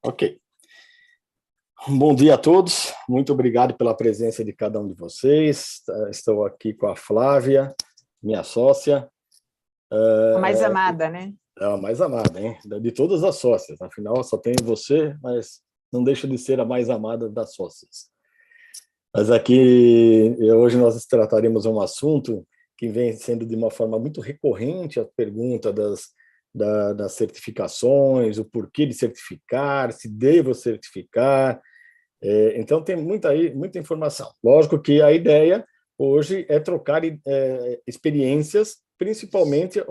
Ok. Bom dia a todos, muito obrigado pela presença de cada um de vocês. Estou aqui com a Flávia, minha sócia. A mais amada, né? É a mais amada, hein? De todas as sócias. Afinal, só tenho você, mas não deixa de ser a mais amada das sócias. Mas aqui, hoje nós trataremos um assunto que vem sendo de uma forma muito recorrente a pergunta das certificações, o porquê de certificar, se devo certificar. Então, tem muita informação. Lógico que a ideia hoje é trocar experiências, principalmente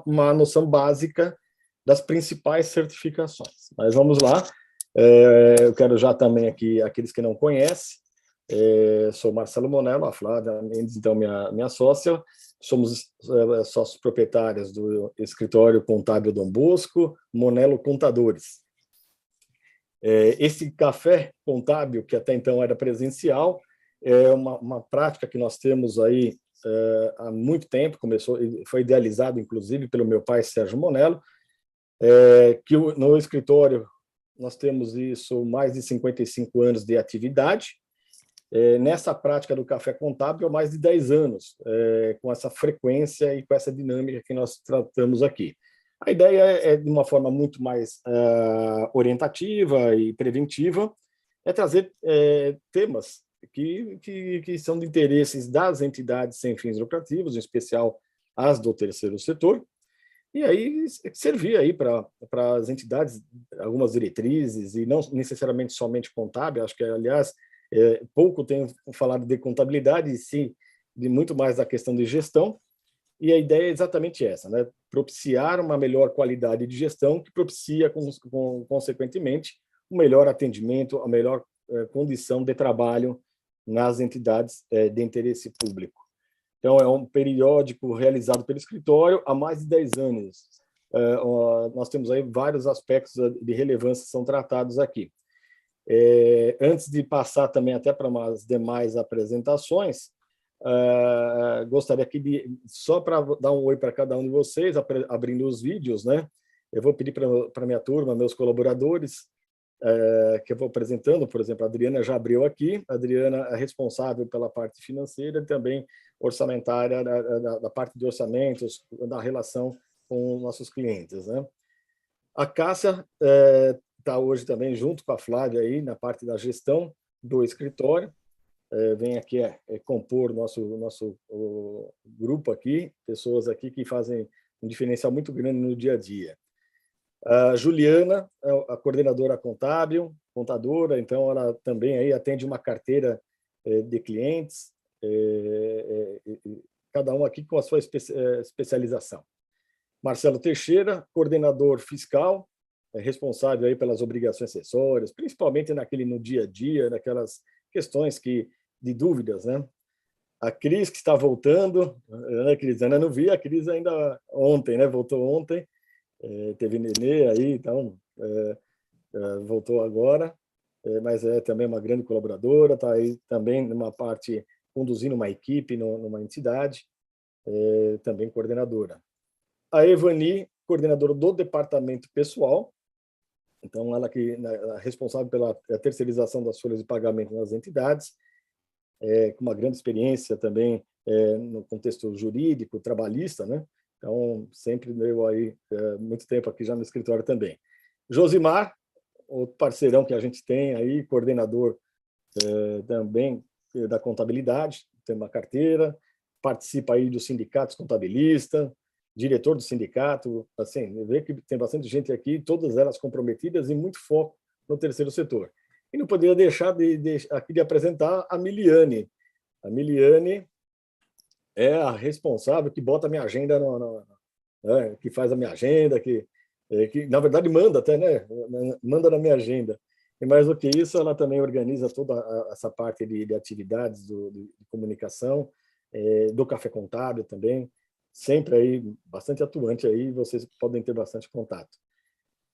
uma noção básica das principais certificações. Mas vamos lá. Eu quero já também aqui, aqueles que não conhecem, sou Marcelo Monello, a Flávia Mendes, então minha sócia. Somos sócios proprietários do escritório contábil Dom Bosco, Monello Contadores. Esse café contábil, que até então era presencial, é uma prática que nós temos aí há muito tempo, foi idealizado, inclusive, pelo meu pai, Sérgio Monello, que no escritório nós temos isso mais de 55 anos de atividade. Nessa prática do café contábil, há mais de 10 anos, com essa frequência e com essa dinâmica que nós tratamos aqui. A ideia é, de uma forma muito mais orientativa e preventiva, trazer temas que são de interesses das entidades sem fins lucrativos, em especial as do terceiro setor, e aí servir aí para as entidades algumas diretrizes, e não necessariamente somente contábil. Acho que, aliás, pouco tenho falado de contabilidade, e sim de muito mais da questão de gestão. E a ideia é exatamente essa, né? Propiciar uma melhor qualidade de gestão, que propicia, consequentemente, um melhor atendimento, a melhor condição de trabalho nas entidades de interesse público. Então, é um periódico realizado pelo escritório há mais de 10 anos. Nós temos aí vários aspectos de relevância que são tratados aqui. Antes de passar também até para umas demais apresentações, gostaria aqui só para dar um oi para cada um de vocês, abrindo os vídeos, né? Eu vou pedir para minha turma, meus colaboradores, que eu vou apresentando. Por exemplo, a Adriana já abriu aqui. A Adriana é responsável pela parte financeira e também orçamentária, da parte de orçamentos, da relação com nossos clientes, né? A Cássia está hoje também junto com a Flávia aí na parte da gestão do escritório. Vem aqui compor nosso grupo aqui, pessoas aqui que fazem um diferencial muito grande no dia a dia. A Juliana é a coordenadora contábil, contadora, então ela também aí atende uma carteira de clientes, cada um aqui com a sua especialização. Marcelo Teixeira, coordenador fiscal, responsável aí pelas obrigações acessórias, principalmente no dia a dia, naquelas questões de dúvidas, né? A Cris, que está voltando, né, Cris? Ainda não vi a Cris ainda ontem, né? Voltou ontem, teve nenê aí, então voltou agora, mas é também uma grande colaboradora, está aí também numa parte, conduzindo uma equipe numa entidade, também coordenadora. A Evani, coordenadora do departamento pessoal, então ela que é responsável pela terceirização das folhas de pagamento nas entidades, com uma grande experiência também no contexto jurídico, trabalhista, né? Então, sempre deu aí muito tempo aqui já no escritório também. Josimar, outro parceirão que a gente tem aí, coordenador também da contabilidade, tem uma carteira, participa aí dos sindicatos contabilistas, diretor do sindicato, assim, vê que tem bastante gente aqui, todas elas comprometidas e muito foco no terceiro setor. E não poderia deixar aqui de apresentar a Miliane. A Miliane é a responsável que bota a minha agenda, que faz a minha agenda, que na verdade manda até, né? Manda na minha agenda. E mais do que isso, ela também organiza toda essa parte de atividades de comunicação, do Café Contábil também, sempre aí bastante atuante aí, vocês podem ter bastante contato.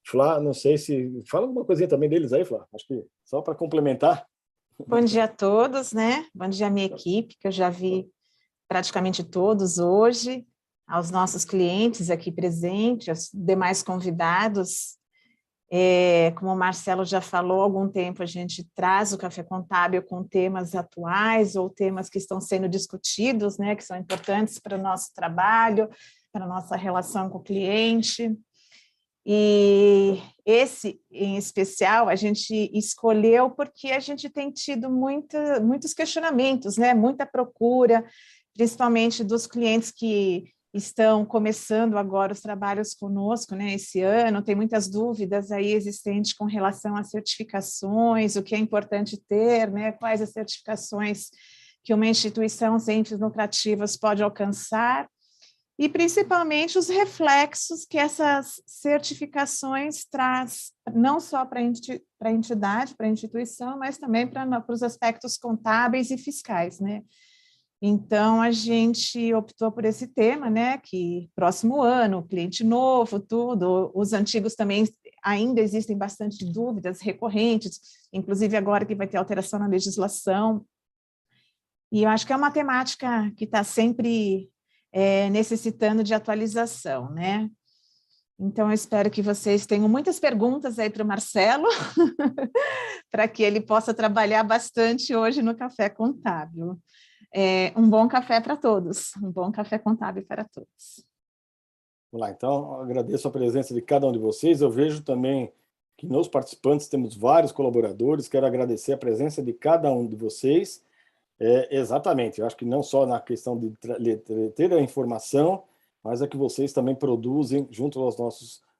Flá, não sei se... Fala alguma coisinha também deles aí, Flá, acho que só para complementar. Bom dia a todos, né? Bom dia à minha equipe, que eu já vi praticamente todos hoje, aos nossos clientes aqui presentes, aos demais convidados. Como o Marcelo já falou, há algum tempo a gente traz o Café Contábil com temas atuais ou temas que estão sendo discutidos, né, que são importantes para o nosso trabalho, para a nossa relação com o cliente. E esse, em especial, a gente escolheu porque a gente tem tido muitos questionamentos, né, muita procura, principalmente dos clientes que estão começando agora os trabalhos conosco, né, esse ano, tem muitas dúvidas aí existentes com relação às certificações, o que é importante ter, né, quais as certificações que uma instituição sem fins lucrativos pode alcançar, e principalmente os reflexos que essas certificações traz, não só para a entidade, para a instituição, mas também para os aspectos contábeis e fiscais, né? Então, a gente optou por esse tema, né, que próximo ano, cliente novo, tudo, os antigos também ainda existem bastante dúvidas recorrentes, inclusive agora que vai ter alteração na legislação, e eu acho que é uma temática que está sempre necessitando de atualização, né? Então, eu espero que vocês tenham muitas perguntas aí para o Marcelo, para que ele possa trabalhar bastante hoje no Café Contábil. Um bom café para todos, um bom café contábil para todos. Vamos lá, então, agradeço a presença de cada um de vocês. Eu vejo também que nos participantes temos vários colaboradores. Quero agradecer a presença de cada um de vocês. Exatamente, eu acho que não só na questão de ter a informação, mas é que vocês também produzem junto aos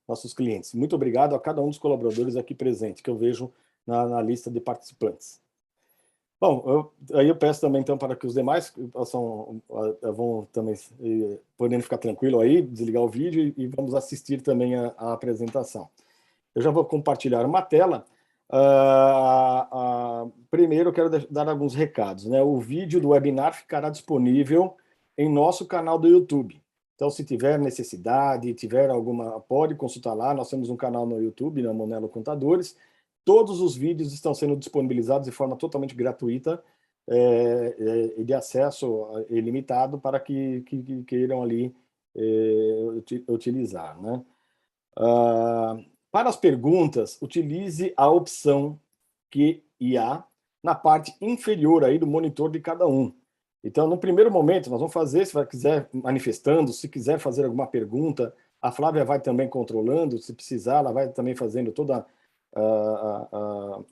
nossos clientes. Muito obrigado a cada um dos colaboradores aqui presentes, que eu vejo na lista de participantes. Bom, aí eu peço também, então, para que os demais vão também podendo ficar tranquilo aí, desligar o vídeo e vamos assistir também a apresentação. Eu já vou compartilhar uma tela. Primeiro, eu quero dar alguns recados, né? O vídeo do webinar ficará disponível em nosso canal do YouTube. Então, se tiver necessidade, tiver alguma, pode consultar lá. Nós temos um canal no YouTube, na Monelo Contadores. Todos os vídeos estão sendo disponibilizados de forma totalmente gratuita e de acesso ilimitado para que queiram ali utilizar, né? Para as perguntas, utilize a opção QIA na parte inferior aí do monitor de cada um. Então, no primeiro momento, nós vamos fazer, se quiser manifestando, se quiser fazer alguma pergunta, a Flávia vai também controlando, se precisar, ela vai também fazendo toda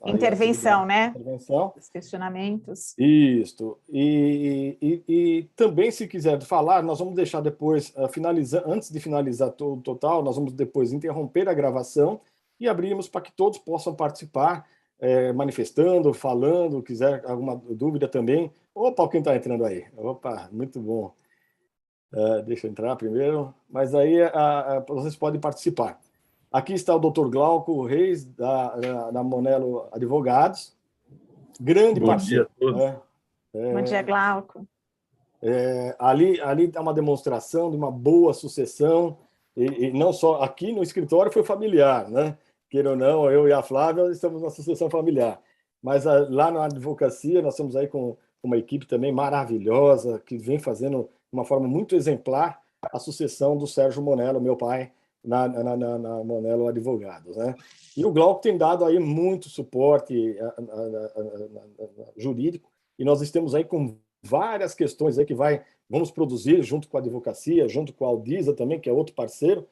intervenção, né? Intervenção. Os questionamentos. Isso. E também, se quiser falar, nós vamos deixar depois, antes de finalizar o total, nós vamos depois interromper a gravação e abrirmos para que todos possam participar, manifestando, falando, quiser alguma dúvida também. Opa, quem está entrando aí? Opa, muito bom. Deixa eu entrar primeiro. Mas aí vocês podem participar. Aqui está o Dr. Glauco Reis, da Monelo Advogados. Grande parceiro. Bom dia a todos. Bom dia, Glauco. Ali é uma demonstração de uma boa sucessão, e não só aqui no escritório foi familiar, né? Queira ou não, eu e a Flávia estamos na sucessão familiar. Mas lá na advocacia nós estamos aí com uma equipe também maravilhosa, que vem fazendo de uma forma muito exemplar a sucessão do Sérgio Monelo, meu pai, na Monelo Advogados, né? E o Glauco tem dado aí muito suporte jurídico, e nós estamos aí com várias questões aí que vamos produzir junto com a advocacia, junto com a Aldisa também, que é outro parceiro,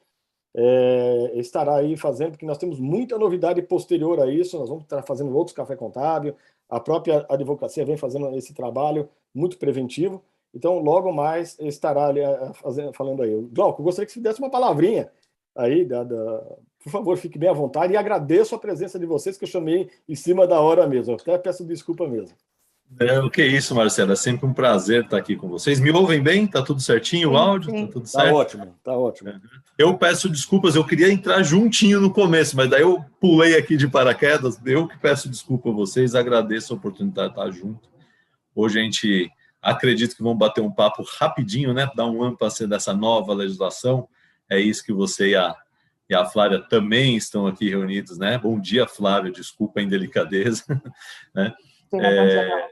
estará aí fazendo, porque nós temos muita novidade posterior a isso, nós vamos estar fazendo outros café contábil, a própria advocacia vem fazendo esse trabalho muito preventivo, então logo mais estará ali falando aí. Glauco, eu gostaria que você desse uma palavrinha aí, por favor, fique bem à vontade, e agradeço a presença de vocês, que eu chamei em cima da hora mesmo, eu até peço desculpa mesmo. O que é isso, Marcelo, é sempre um prazer estar aqui com vocês. Me ouvem bem? Tá tudo certinho o áudio? Sim. Tá tudo certo? Tá ótimo. Eu peço desculpas, eu queria entrar juntinho no começo, mas daí eu pulei aqui de paraquedas, eu que peço desculpa a vocês, agradeço a oportunidade de estar junto. Hoje a gente acredita que vamos bater um papo rapidinho, né, dar um ênfase dessa nova legislação, é isso que você e a Flávia também estão aqui reunidos, né? Bom dia, Flávia, desculpa a indelicadeza, né? Bom dia,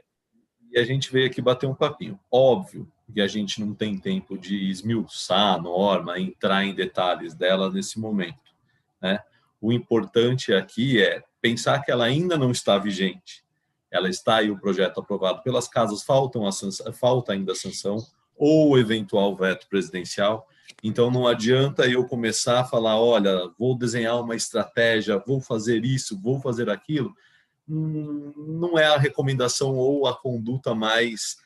e a gente veio aqui bater um papinho. Óbvio que a gente não tem tempo de esmiuçar a norma, entrar em detalhes dela nesse momento, né? o importante aqui é pensar que ela ainda não está vigente. Ela está aí, o projeto aprovado pelas casas, falta ainda a sanção ou eventual veto presidencial. Então, não adianta eu começar a falar, olha, vou desenhar uma estratégia, vou fazer isso, vou fazer aquilo. Não é a recomendação ou a conduta mais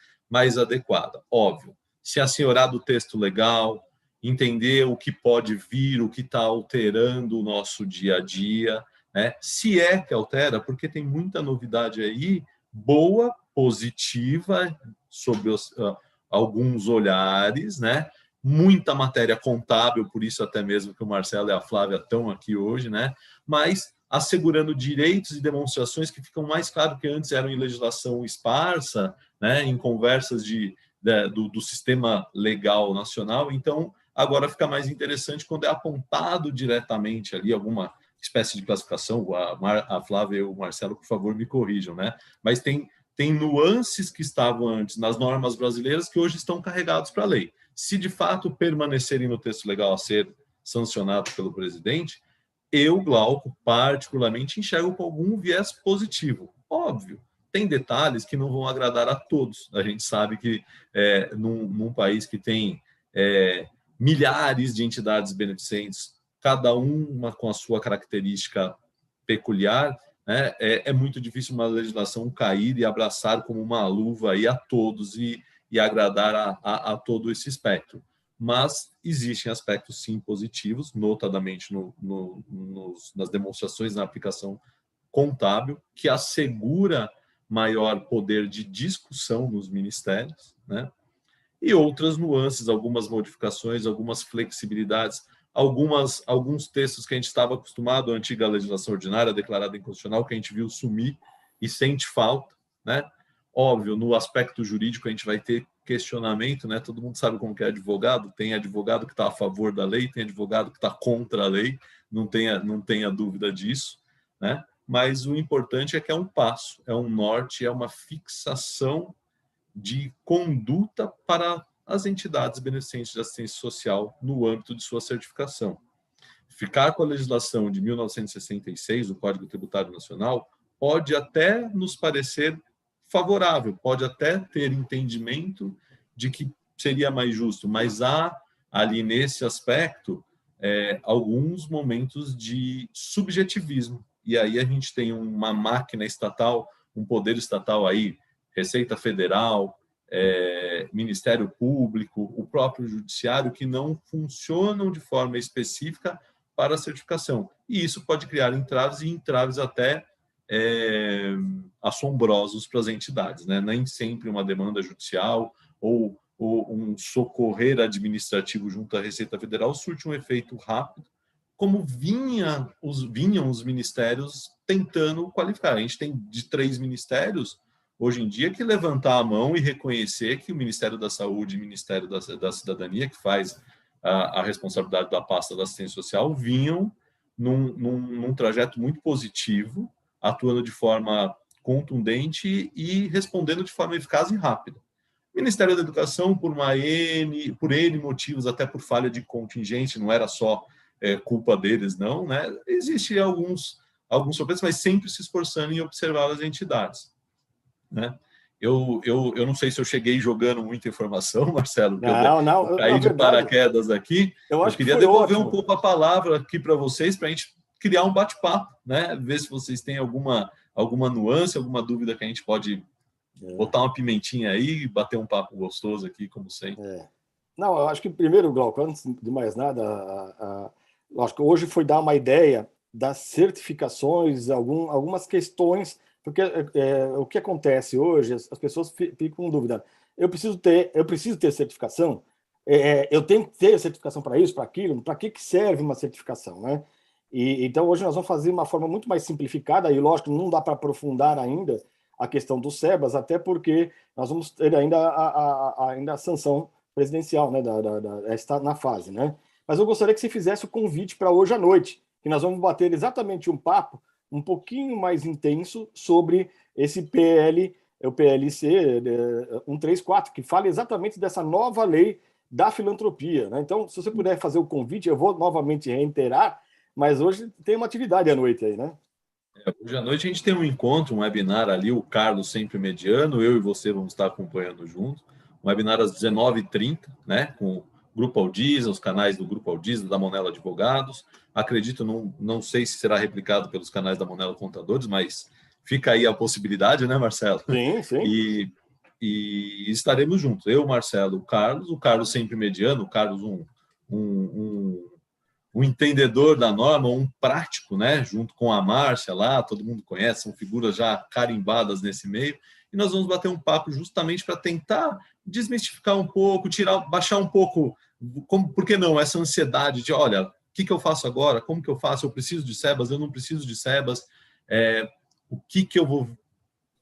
adequada. Óbvio, se assenhorar do texto legal, entender o que pode vir, o que está alterando o nosso dia a dia, né? Se é que altera, porque tem muita novidade aí, boa, positiva, sob alguns olhares, né? Muita matéria contábil, por isso até mesmo que o Marcelo e a Flávia estão aqui hoje, né? Mas assegurando direitos e demonstrações que ficam mais claros que antes eram em legislação esparsa, né? Em conversas do sistema legal nacional. Então, agora fica mais interessante quando é apontado diretamente ali alguma espécie de classificação. A Flávia e o Marcelo, por favor, me corrijam, né? Mas tem nuances que estavam antes nas normas brasileiras que hoje estão carregados para a lei. Se de fato permanecerem no texto legal a ser sancionado pelo presidente, eu, Glauco, particularmente enxergo com algum viés positivo. Óbvio, tem detalhes que não vão agradar a todos. A gente sabe que num país que tem milhares de entidades beneficentes, cada uma com a sua característica peculiar, né, é muito difícil uma legislação cair e abraçar como uma luva aí a todos e agradar a todo esse espectro. Mas existem aspectos, sim, positivos, notadamente nas demonstrações na aplicação contábil, que assegura maior poder de discussão nos ministérios, né? E outras nuances, algumas modificações, algumas flexibilidades, alguns textos que a gente estava acostumado, a antiga legislação ordinária declarada inconstitucional, que a gente viu sumir e sente falta, né? Óbvio, no aspecto jurídico a gente vai ter questionamento, né? Todo mundo sabe como que é advogado, tem advogado que está a favor da lei, tem advogado que está contra a lei, não tenha dúvida disso, né? Mas o importante é que é um passo, é um norte, é uma fixação de conduta para as entidades beneficentes de assistência social no âmbito de sua certificação. Ficar com a legislação de 1966, o Código Tributário Nacional, pode até nos parecer favorável, pode até ter entendimento de que seria mais justo, mas há ali nesse aspecto alguns momentos de subjetivismo. E aí a gente tem uma máquina estatal, um poder estatal aí, Receita Federal, Ministério Público, o próprio Judiciário, que não funcionam de forma específica para a certificação. E isso pode criar entraves e entraves até assombrosos para as entidades, né? Nem sempre uma demanda judicial ou um socorrer administrativo junto à Receita Federal surte um efeito rápido, como vinham os ministérios tentando qualificar. A gente tem de 3 ministérios, hoje em dia, que levantar a mão e reconhecer que o Ministério da Saúde e o Ministério da Cidadania, que faz a responsabilidade da pasta da assistência social, vinham num trajeto muito positivo, atuando de forma contundente e respondendo de forma eficaz e rápida. O Ministério da Educação, por N motivos, até por falha de contingente, não era só culpa deles, não, né? Existem alguns tropeços, mas sempre se esforçando em observar as entidades, né? Eu não sei se eu cheguei jogando muita informação, Marcelo, eu caí de paraquedas aqui. Eu queria devolver um pouco a palavra aqui para vocês, para a gente criar um bate-papo, né? Ver se vocês têm alguma nuance, alguma dúvida que a gente pode botar uma pimentinha aí e bater um papo gostoso aqui, como sempre. Não, eu acho que primeiro, Glauco, antes de mais nada, acho que hoje foi dar uma ideia das certificações, algumas questões, porque o que acontece hoje, as pessoas ficam com dúvida. Eu preciso ter certificação? Eu tenho que ter certificação para isso, para aquilo? Para que serve uma certificação, né? Então, hoje nós vamos fazer uma forma muito mais simplificada, e lógico, não dá para aprofundar ainda a questão dos SEBAS, até porque nós vamos ter ainda a sanção presidencial, né? Está na fase, né? Mas eu gostaria que você fizesse o convite para hoje à noite, que nós vamos bater exatamente um papo um pouquinho mais intenso sobre esse o PLC 134, que fala exatamente dessa nova lei da filantropia, né? Então, se você puder fazer o convite, eu vou novamente reiterar, mas hoje tem uma atividade à noite aí, né? Hoje à noite a gente tem um encontro, um webinar ali, o Carlos sempre mediano, eu e você vamos estar acompanhando junto. Um webinar às 19h30, né? Com o Grupo Aldiza, os canais do Grupo Aldiza, da Monelo Advogados. Acredito, não sei se será replicado pelos canais da Monelo Contadores, mas fica aí a possibilidade, né, Marcelo? Sim, sim. E estaremos juntos. Eu, Marcelo, o Carlos sempre mediano, o Carlos um entendedor da norma, um prático, né? Junto com a Márcia lá, todo mundo conhece, são figuras já carimbadas nesse meio, e nós vamos bater um papo justamente para tentar desmistificar um pouco, baixar um pouco, por que não, essa ansiedade de, olha, o que eu faço agora? Como que eu faço? Eu preciso de SEBAS? Eu não preciso de SEBAS? O que eu vou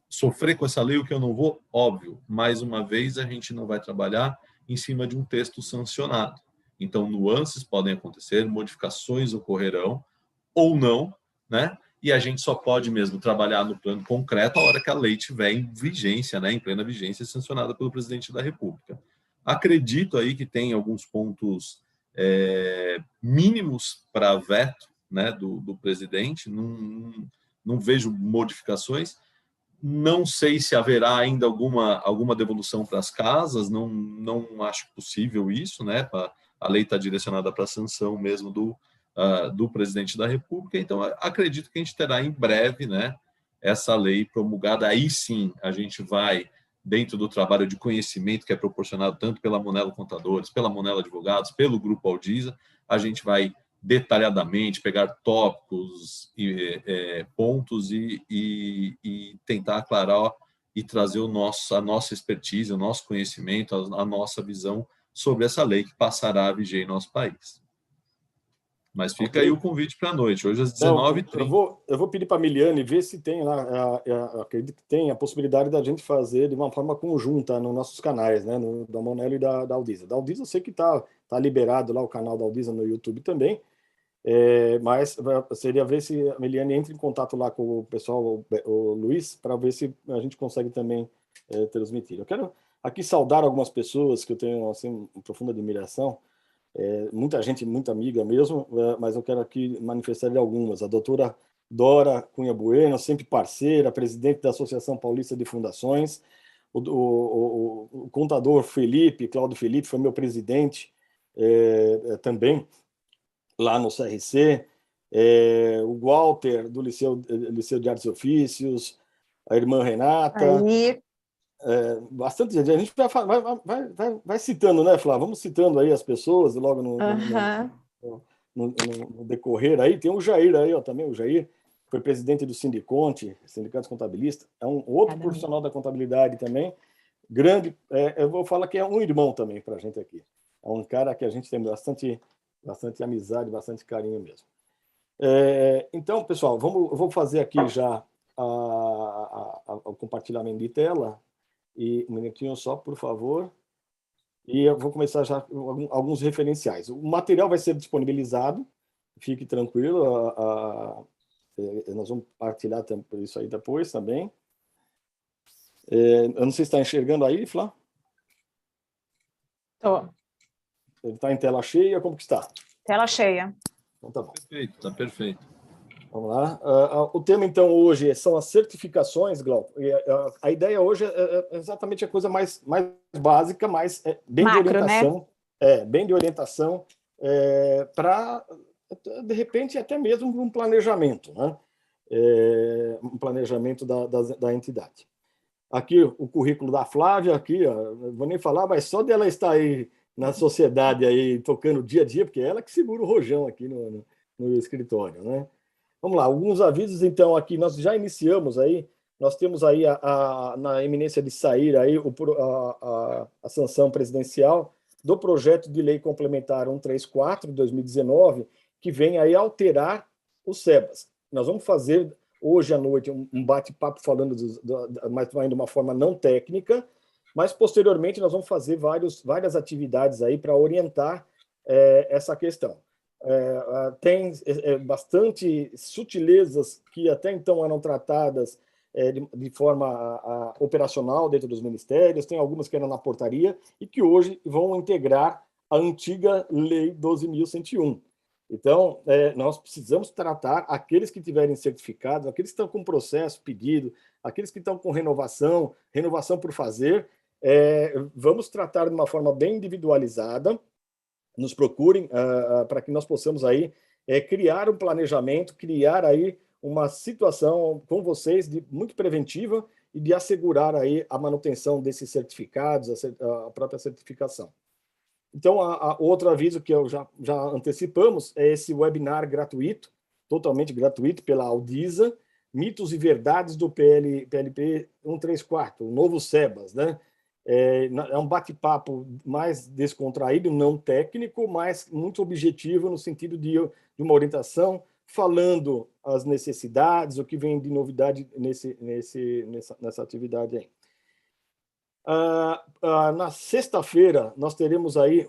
sofrer com essa lei, o que eu não vou? Óbvio, mais uma vez, a gente não vai trabalhar em cima de um texto sancionado. Então, nuances podem acontecer, modificações ocorrerão ou não, né? E a gente só pode mesmo trabalhar no plano concreto a hora que a lei estiver em vigência, né? Em plena vigência, sancionada pelo presidente da República. Acredito aí que tem alguns pontos mínimos para veto, né, do presidente, não vejo modificações. Não sei se haverá ainda alguma devolução para as casas, não acho possível isso, né? A lei está direcionada para a sanção mesmo do presidente da República, então acredito que a gente terá em breve, né, essa lei promulgada. Aí sim a gente vai, dentro do trabalho de conhecimento que é proporcionado tanto pela Monelo Contadores, pela Monelo Advogados, pelo Grupo Aldiza, a gente vai detalhadamente pegar tópicos e pontos e tentar aclarar e trazer a nossa expertise, o nosso conhecimento, a nossa visão sobre essa lei que passará a viger em nosso país. Mas fica aí o convite para a noite, hoje às 19h30. Eu vou pedir para a Miliane ver se tem lá, acredito que tem a possibilidade da gente fazer de uma forma conjunta nos nossos canais, né, da Monelo e da Aldiza. Da Aldiza eu sei que está liberado lá o canal da Aldiza no YouTube também, mas seria ver se a Miliane entra em contato lá com o pessoal, o Luiz, para ver se a gente consegue também transmitir. Eu quero aqui saudar algumas pessoas que eu tenho assim, uma profunda admiração, muita gente, muita amiga mesmo, mas eu quero aqui manifestar algumas. A doutora Dora Cunha Bueno, sempre parceira, presidente da Associação Paulista de Fundações, o contador Cláudio Felipe, foi meu presidente também, lá no CRC, o Walter, do Liceu de Artes e Ofícios, a irmã Renata... bastante gente. A gente vai citando, né, Flávia? Vamos citando aí as pessoas logo no decorrer aí. Tem o Jair aí, ó, também. O Jair foi presidente do Sindiconte, Sindicato Contabilista. É um outro profissional da contabilidade também. Grande. Eu vou falar que é um irmão também para a gente aqui. É um cara que a gente tem bastante amizade, bastante carinho mesmo. Então, pessoal, eu vou fazer aqui já o compartilhamento de tela. E um minutinho só, por favor. E eu vou começar já com alguns referenciais. O material vai ser disponibilizado, fique tranquilo. Nós vamos partilhar isso aí depois também. Eu não sei se está enxergando aí, Flá? Estou. Ele está em tela cheia, como que está? Tela cheia. Então tá bom. Perfeito, está perfeito. Vamos lá. O tema, então, hoje são as certificações, Glauco. A ideia hoje é exatamente a coisa mais básica, mas bem macro, de orientação. Né? Bem de orientação para, de repente, até mesmo um planejamento, né? Um planejamento da entidade. Aqui, o currículo da Flávia, aqui, ó, não vou nem falar, mas só dela estar aí na sociedade, aí, tocando dia a dia, porque é ela que segura o rojão aqui no escritório, né? Vamos lá, alguns avisos, então, aqui, nós já iniciamos aí, nós temos aí na iminência de sair aí a sanção presidencial do projeto de lei complementar 134 de 2019, que vem aí alterar o SEBAS. Nós vamos fazer hoje à noite um bate-papo falando, mas de uma forma não técnica, mas posteriormente nós vamos fazer várias atividades aí para orientar essa questão. Tem bastante sutilezas que até então eram tratadas de forma operacional dentro dos ministérios, tem algumas que eram na portaria e que hoje vão integrar a antiga Lei 12.101. Então, nós precisamos tratar aqueles que tiverem certificado, aqueles que estão com processo pedido, aqueles que estão com renovação por fazer, vamos tratar de uma forma bem individualizada, nos procurem para que nós possamos aí criar um planejamento, criar aí uma situação com vocês muito preventiva e de assegurar aí a manutenção desses certificados, a própria certificação. Então, outro aviso que eu já antecipamos é esse webinar gratuito, totalmente gratuito, pela Audisa, Mitos e Verdades do PLP 134, o novo SEBAS, né? É um bate-papo mais descontraído, não técnico, mas muito objetivo no sentido de uma orientação, falando as necessidades, o que vem de novidade nessa atividade aí. Na sexta-feira, nós teremos aí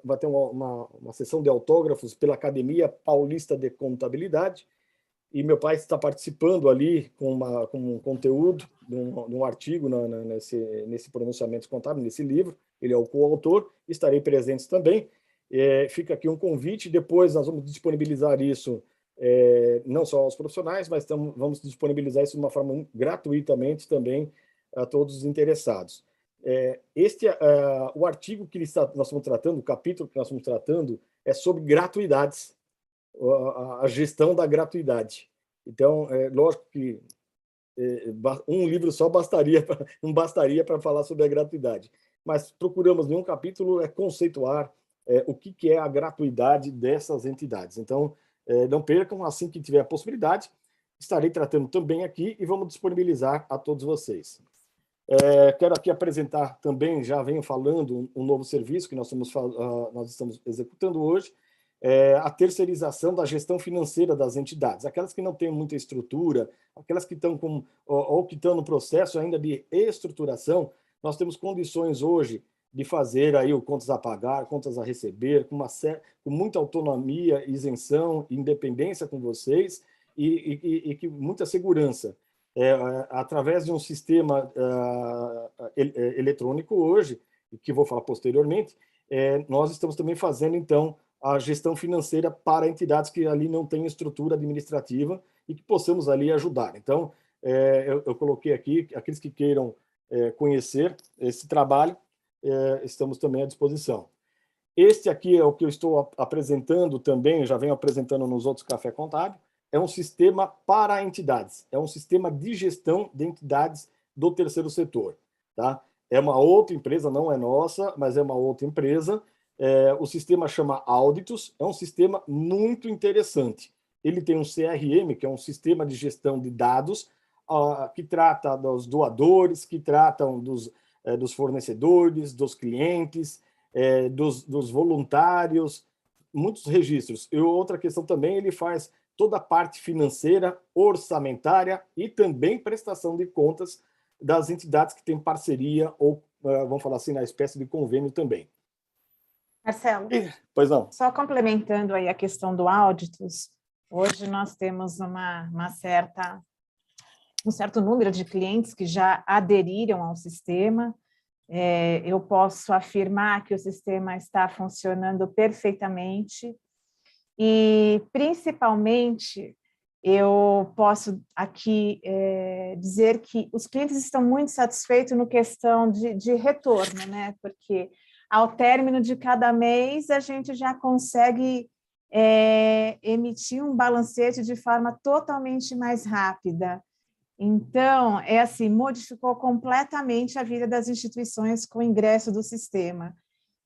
vai ter uma sessão de autógrafos pela Academia Paulista de Contabilidade, e meu pai está participando ali com um conteúdo de um artigo nesse pronunciamento contábil, nesse livro. Ele é o coautor, estarei presente também. Fica aqui um convite, depois nós vamos disponibilizar isso não só aos profissionais, mas vamos disponibilizar isso de uma forma gratuitamente também a todos os interessados. O artigo que nós estamos tratando, o capítulo que nós estamos tratando, é sobre gratuidades, a gestão da gratuidade. Então, lógico que um livro só não bastaria para falar sobre a gratuidade, mas procuramos, em um capítulo, conceituar o que é a gratuidade dessas entidades. Então, não percam, assim que tiver a possibilidade, estarei tratando também aqui e vamos disponibilizar a todos vocês. Quero aqui apresentar também, já venho falando, um novo serviço que nós estamos executando hoje, a terceirização da gestão financeira das entidades, aquelas que não têm muita estrutura, aquelas que estão ou que estão no processo ainda de estruturação. Nós temos condições hoje de fazer aí o contas a pagar, contas a receber, com muita autonomia, isenção, independência com vocês e muita segurança. Através de um sistema eletrônico hoje, que vou falar posteriormente, nós estamos também fazendo, então, a gestão financeira para entidades que ali não têm estrutura administrativa e que possamos ali ajudar. Então, eu coloquei aqui, aqueles que queiram conhecer esse trabalho, estamos também à disposição. Este aqui é o que eu estou apresentando também, já venho apresentando nos outros Café Contábil, é um sistema para entidades, é um sistema de gestão de entidades do terceiro setor. Tá? É uma outra empresa, não é nossa, mas é uma outra empresa. O sistema chama Auditus, é um sistema muito interessante. Ele tem um CRM, que é um sistema de gestão de dados, que trata dos doadores, que tratam dos fornecedores, dos clientes, dos voluntários, muitos registros. E outra questão também, ele faz toda a parte financeira, orçamentária e também prestação de contas das entidades que têm parceria ou, vamos falar assim, na espécie de convênio também. Marcelo, pois não. Só complementando aí a questão do Auditus, hoje nós temos um certo número de clientes que já aderiram ao sistema. Eu posso afirmar que o sistema está funcionando perfeitamente e, principalmente, eu posso aqui dizer que os clientes estão muito satisfeitos no questão de retorno, né? Porque ao término de cada mês a gente já consegue emitir um balancete de forma totalmente mais rápida. Então, assim, modificou completamente a vida das instituições com o ingresso do sistema.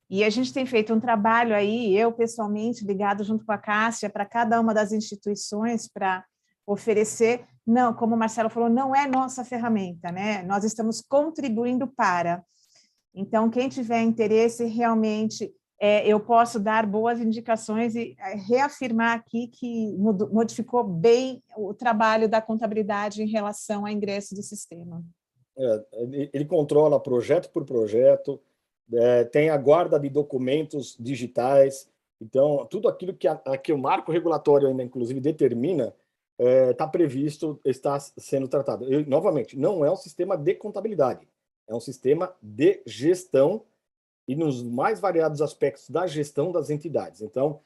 E a gente tem feito um trabalho aí, eu pessoalmente, ligado junto com a Cássia, para cada uma das instituições, para oferecer, não, como o Marcelo falou, não é nossa ferramenta, né? Nós estamos contribuindo para. Então, quem tiver interesse, realmente, eu posso dar boas indicações e reafirmar aqui que modificou bem o trabalho da contabilidade em relação ao ingresso do sistema. Ele controla projeto por projeto, tem a guarda de documentos digitais, então, tudo aquilo que o marco regulatório ainda, inclusive, determina, está previsto, está sendo tratado. Novamente, não é um sistema de contabilidade, é um sistema de gestão e nos mais variados aspectos da gestão das entidades. Então,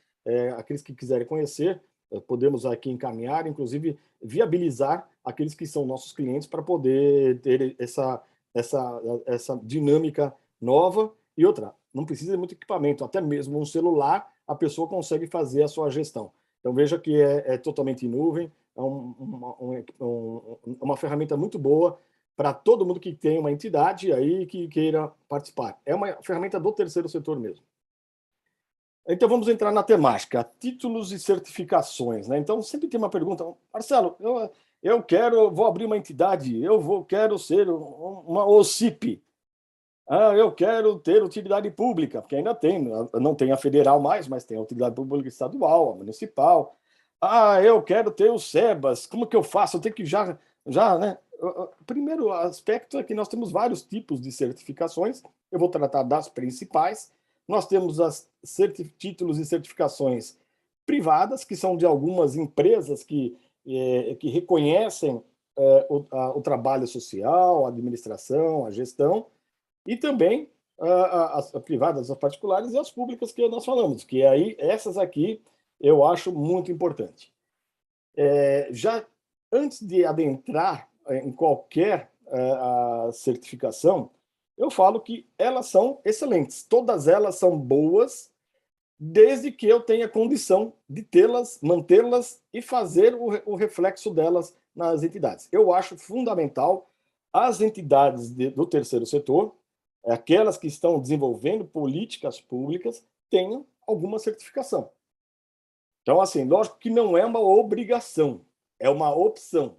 aqueles que quiserem conhecer, podemos aqui encaminhar, inclusive viabilizar aqueles que são nossos clientes para poder ter essa dinâmica nova. E outra, não precisa de muito equipamento, até mesmo um celular, a pessoa consegue fazer a sua gestão. Então, veja que é totalmente em nuvem, é uma ferramenta muito boa para todo mundo que tem uma entidade aí que queira participar. É uma ferramenta do terceiro setor mesmo. Então, vamos entrar na temática, títulos e certificações, né? Então, sempre tem uma pergunta, Marcelo, vou abrir uma entidade, quero ser uma OCIP, eu quero ter utilidade pública, porque ainda tem, não tem a federal mais, mas tem a utilidade pública estadual, a municipal. Eu quero ter o SEBAS, como que eu faço? Eu tenho que já, né? O primeiro aspecto é que nós temos vários tipos de certificações, eu vou tratar das principais. Nós temos as títulos e certificações privadas, que são de algumas empresas que reconhecem o trabalho social, a administração, a gestão, e também as privadas, as particulares e as públicas que nós falamos, que aí essas aqui eu acho muito importante. Já antes de adentrar em qualquer certificação, eu falo que elas são excelentes, todas elas são boas, desde que eu tenha condição de tê-las, mantê-las e fazer o reflexo delas nas entidades. Eu acho fundamental as entidades do terceiro setor, aquelas que estão desenvolvendo políticas públicas, tenham alguma certificação. Então, assim, lógico que não é uma obrigação, é uma opção.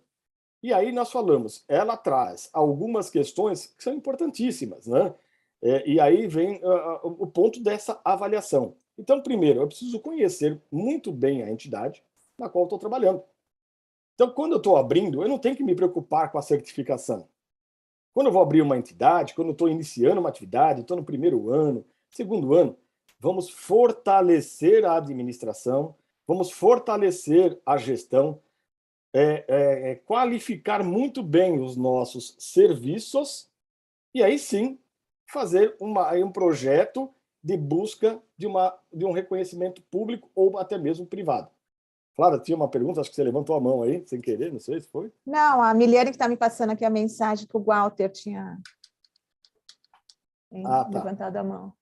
E aí nós falamos, ela traz algumas questões que são importantíssimas, né? E aí vem o ponto dessa avaliação. Então, primeiro, eu preciso conhecer muito bem a entidade na qual estou trabalhando. Então, quando eu estou abrindo, eu não tenho que me preocupar com a certificação. Quando eu vou abrir uma entidade, quando eu estou iniciando uma atividade, estou no primeiro ano, segundo ano, vamos fortalecer a administração, vamos fortalecer a gestão, qualificar muito bem os nossos serviços e aí sim fazer um projeto de busca de um reconhecimento público ou até mesmo privado. Clara, tinha uma pergunta, acho que você levantou a mão aí, sem querer, não sei se foi. Não, a Miliane que está me passando aqui a mensagem que o Walter tinha levantado a mão.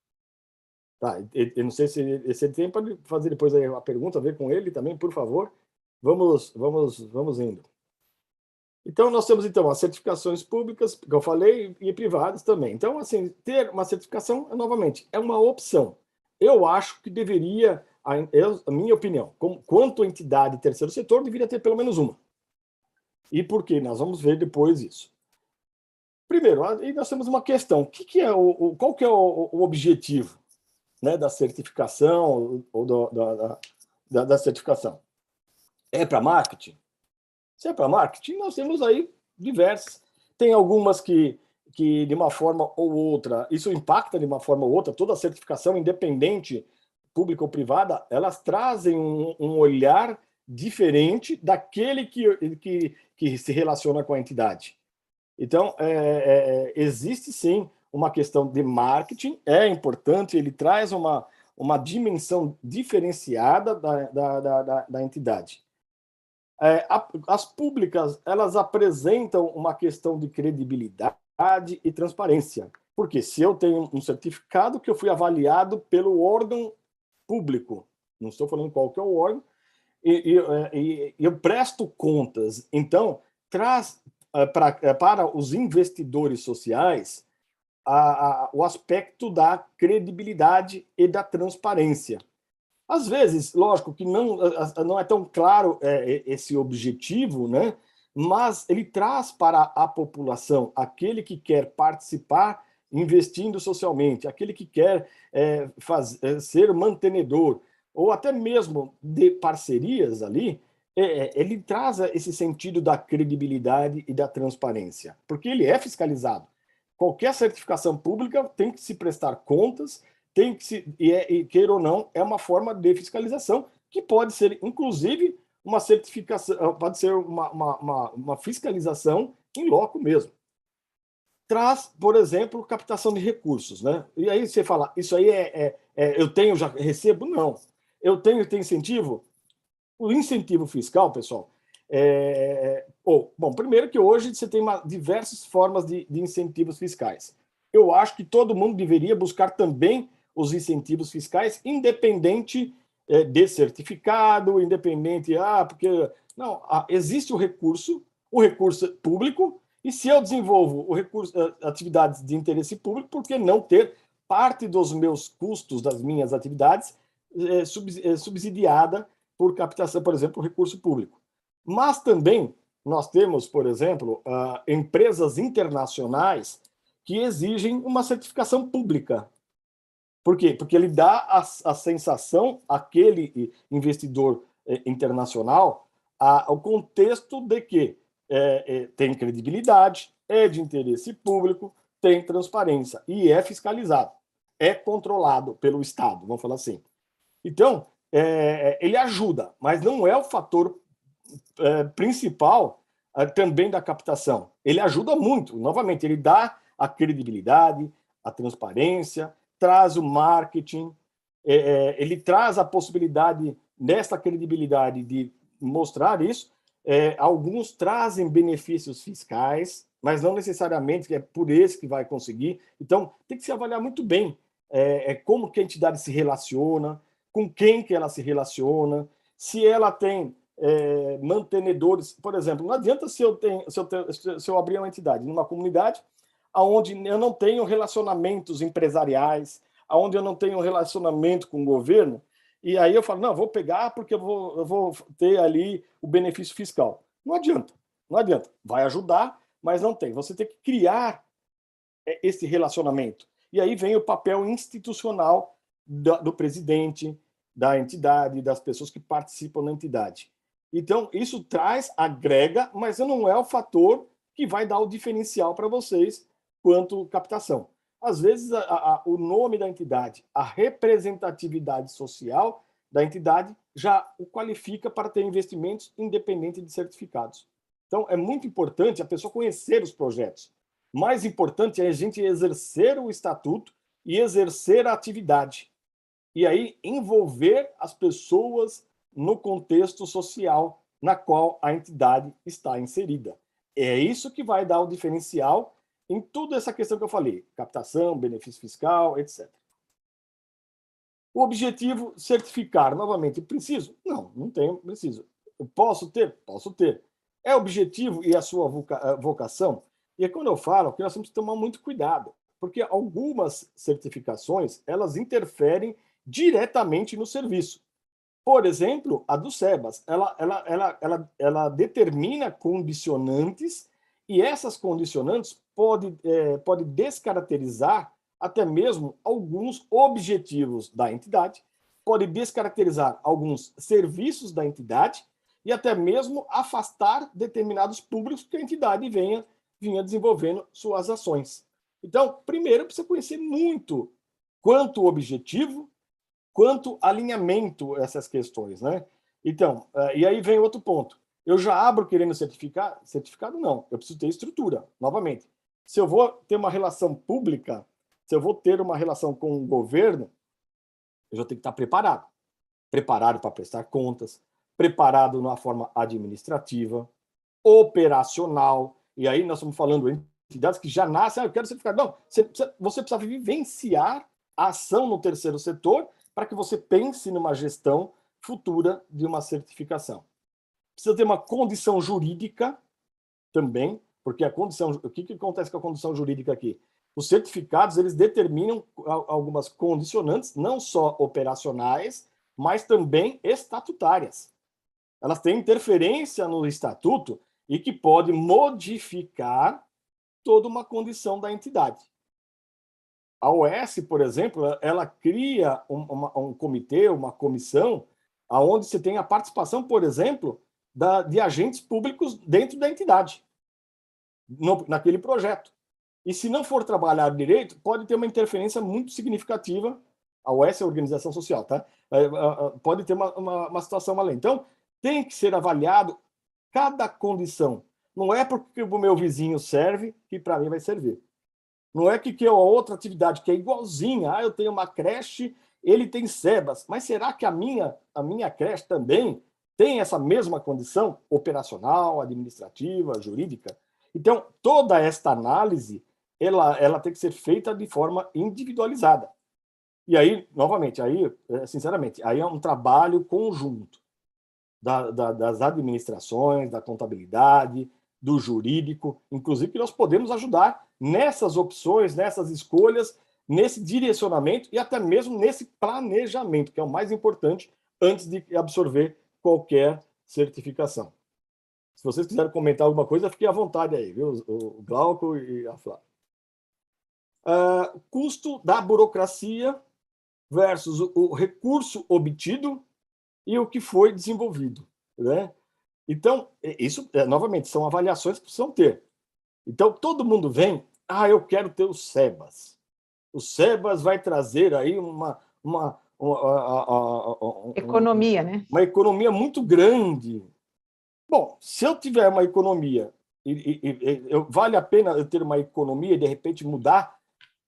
Tá, eu não sei se ele tem para fazer depois a pergunta, ver com ele também, por favor. Vamos indo. Então, nós temos as certificações públicas, que eu falei, e privadas também. Então, assim, ter uma certificação, novamente, é uma opção. Eu acho que deveria, a minha opinião, quanto entidade terceiro setor, deveria ter pelo menos uma. E por quê? Nós vamos ver depois isso. Primeiro, aí nós temos uma questão. Qual que é o objetivo, né, da certificação ou da certificação? É para marketing? Se é para marketing, nós temos aí diversas. Tem algumas que de uma forma ou outra, isso impacta de uma forma ou outra, toda a certificação, independente, pública ou privada, elas trazem um olhar diferente daquele que se relaciona com a entidade. Então, existe sim uma questão de marketing, é importante, ele traz uma dimensão diferenciada da entidade. As públicas, elas apresentam uma questão de credibilidade e transparência. Porque se eu tenho um certificado que eu fui avaliado pelo órgão público, não estou falando qual que é o órgão, e eu presto contas, então traz para os investidores sociais o aspecto da credibilidade e da transparência. Às vezes, lógico que não é tão claro esse objetivo, né? Mas ele traz para a população, aquele que quer participar investindo socialmente, aquele que quer ser mantenedor, ou até mesmo de parcerias ali, ele traz esse sentido da credibilidade e da transparência, porque ele é fiscalizado. Qualquer certificação pública tem que se prestar contas, tem que queira ou não, é uma forma de fiscalização, que pode ser, inclusive, uma certificação, pode ser uma fiscalização em loco mesmo. traz, por exemplo, captação de recursos, né? E aí você fala, isso aí eu tenho, já recebo? Não. Eu tenho incentivo? O incentivo fiscal, pessoal, bom, primeiro que hoje você tem diversas formas de incentivos fiscais. Eu acho que todo mundo deveria buscar também os incentivos fiscais, independente de certificado, independente, porque... Não, existe o recurso público, e se eu desenvolvo atividades de interesse público, por que não ter parte dos meus custos, das minhas atividades, subsidiada por captação, por exemplo, recurso público. Mas também nós temos, por exemplo, empresas internacionais que exigem uma certificação pública. Por quê? Porque ele dá a sensação, aquele investidor internacional, ao contexto de que tem credibilidade, é de interesse público, tem transparência e é fiscalizado, é controlado pelo Estado, vamos falar assim. Então, ele ajuda, mas não é o fator principal também da captação. Ele ajuda muito, novamente, ele dá a credibilidade, a transparência, traz o marketing, ele traz a possibilidade, nessa credibilidade, de mostrar isso. Alguns trazem benefícios fiscais, mas não necessariamente é por esse que vai conseguir. Então, tem que se avaliar muito bem como que a entidade se relaciona, com quem que ela se relaciona, se ela tem mantenedores. Por exemplo, não adianta se eu abrir uma entidade numa comunidade onde eu não tenho relacionamentos empresariais, onde eu não tenho relacionamento com o governo, e aí eu falo, não, vou pegar porque eu vou ter ali o benefício fiscal. Não adianta, não adianta. Vai ajudar, mas não tem. Você tem que criar esse relacionamento. E aí vem o papel institucional do presidente, da entidade, das pessoas que participam da entidade. Então, isso agrega, mas não é o fator que vai dar o diferencial para vocês quanto captação. Às vezes, o nome da entidade, a representatividade social da entidade já o qualifica para ter investimentos independente de certificados. Então, é muito importante a pessoa conhecer os projetos. Mais importante é a gente exercer o estatuto e exercer a atividade. E aí, envolver as pessoas no contexto social na qual a entidade está inserida. É isso que vai dar o diferencial em toda essa questão que eu falei, captação, benefício fiscal, etc. O objetivo, certificar. Novamente, preciso? Não, não tenho, preciso. Eu posso ter? Posso ter. É objetivo e a sua vocação? E é quando eu falo que nós temos que tomar muito cuidado, porque algumas certificações, elas interferem diretamente no serviço. Por exemplo, a do SEBAS, ela determina condicionantes, e essas condicionantes pode descaracterizar até mesmo alguns objetivos da entidade, pode descaracterizar alguns serviços da entidade e até mesmo afastar determinados públicos que a entidade vinha desenvolvendo suas ações. Então, primeiro, precisa conhecer muito quanto o objetivo, quanto alinhamento essas questões, né? Então, e aí vem outro ponto. Eu já abro querendo certificado? Não. Eu preciso ter estrutura, novamente. Se eu vou ter uma relação pública, se eu vou ter uma relação com o governo, eu já tenho que estar preparado. Preparado para prestar contas, preparado numa forma administrativa, operacional. E aí nós estamos falando de entidades que já nascem, eu quero certificado. Não, você precisa vivenciar a ação no terceiro setor para que você pense numa gestão futura de uma certificação. Precisa ter uma condição jurídica também, porque o que acontece com a condição jurídica aqui? Os certificados, eles determinam algumas condicionantes, não só operacionais, mas também estatutárias. Elas têm interferência no estatuto e que pode modificar toda uma condição da entidade. A OS, por exemplo, ela cria um comitê, uma comissão, onde você tem a participação, por exemplo, de agentes públicos dentro da entidade, naquele projeto. E se não for trabalhado direito, pode ter uma interferência muito significativa. A OS é a organização social, tá? Pode ter uma situação além. Então, tem que ser avaliado cada condição. Não é porque o meu vizinho serve que para mim vai servir. Não é que é outra atividade que é igualzinha. Eu tenho uma creche, ele tem SEBAS. Mas será que a minha creche também tem essa mesma condição operacional, administrativa, jurídica? Então, toda esta análise, ela tem que ser feita de forma individualizada. E aí, novamente, sinceramente, aí é um trabalho conjunto das administrações, da contabilidade, do jurídico, inclusive que nós podemos ajudar nessas opções, nessas escolhas, nesse direcionamento e até mesmo nesse planejamento, que é o mais importante antes de absorver qualquer certificação. Se vocês quiserem comentar alguma coisa, fiquem à vontade aí, viu? O Glauco e a Flávia. Custo da burocracia versus o recurso obtido e o que foi desenvolvido, né? Então, isso, novamente, são avaliações que precisam ter. Então, todo mundo vem, eu quero ter o SEBAS. O SEBAS vai trazer aí uma economia, né? Uma economia muito grande. Bom, se eu tiver uma economia, vale a pena eu ter uma economia e, de repente, mudar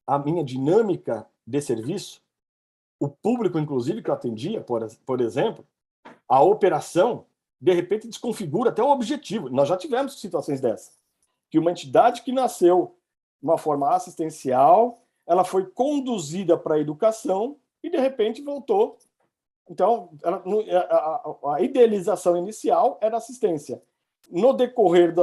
a minha dinâmica de serviço? O público, inclusive, que eu atendia, por exemplo, a operação, de repente, desconfigura até o objetivo. Nós já tivemos situações dessas. Que uma entidade que nasceu de uma forma assistencial, ela foi conduzida para a educação e, de repente, voltou. Então, a idealização inicial era assistência. No decorrer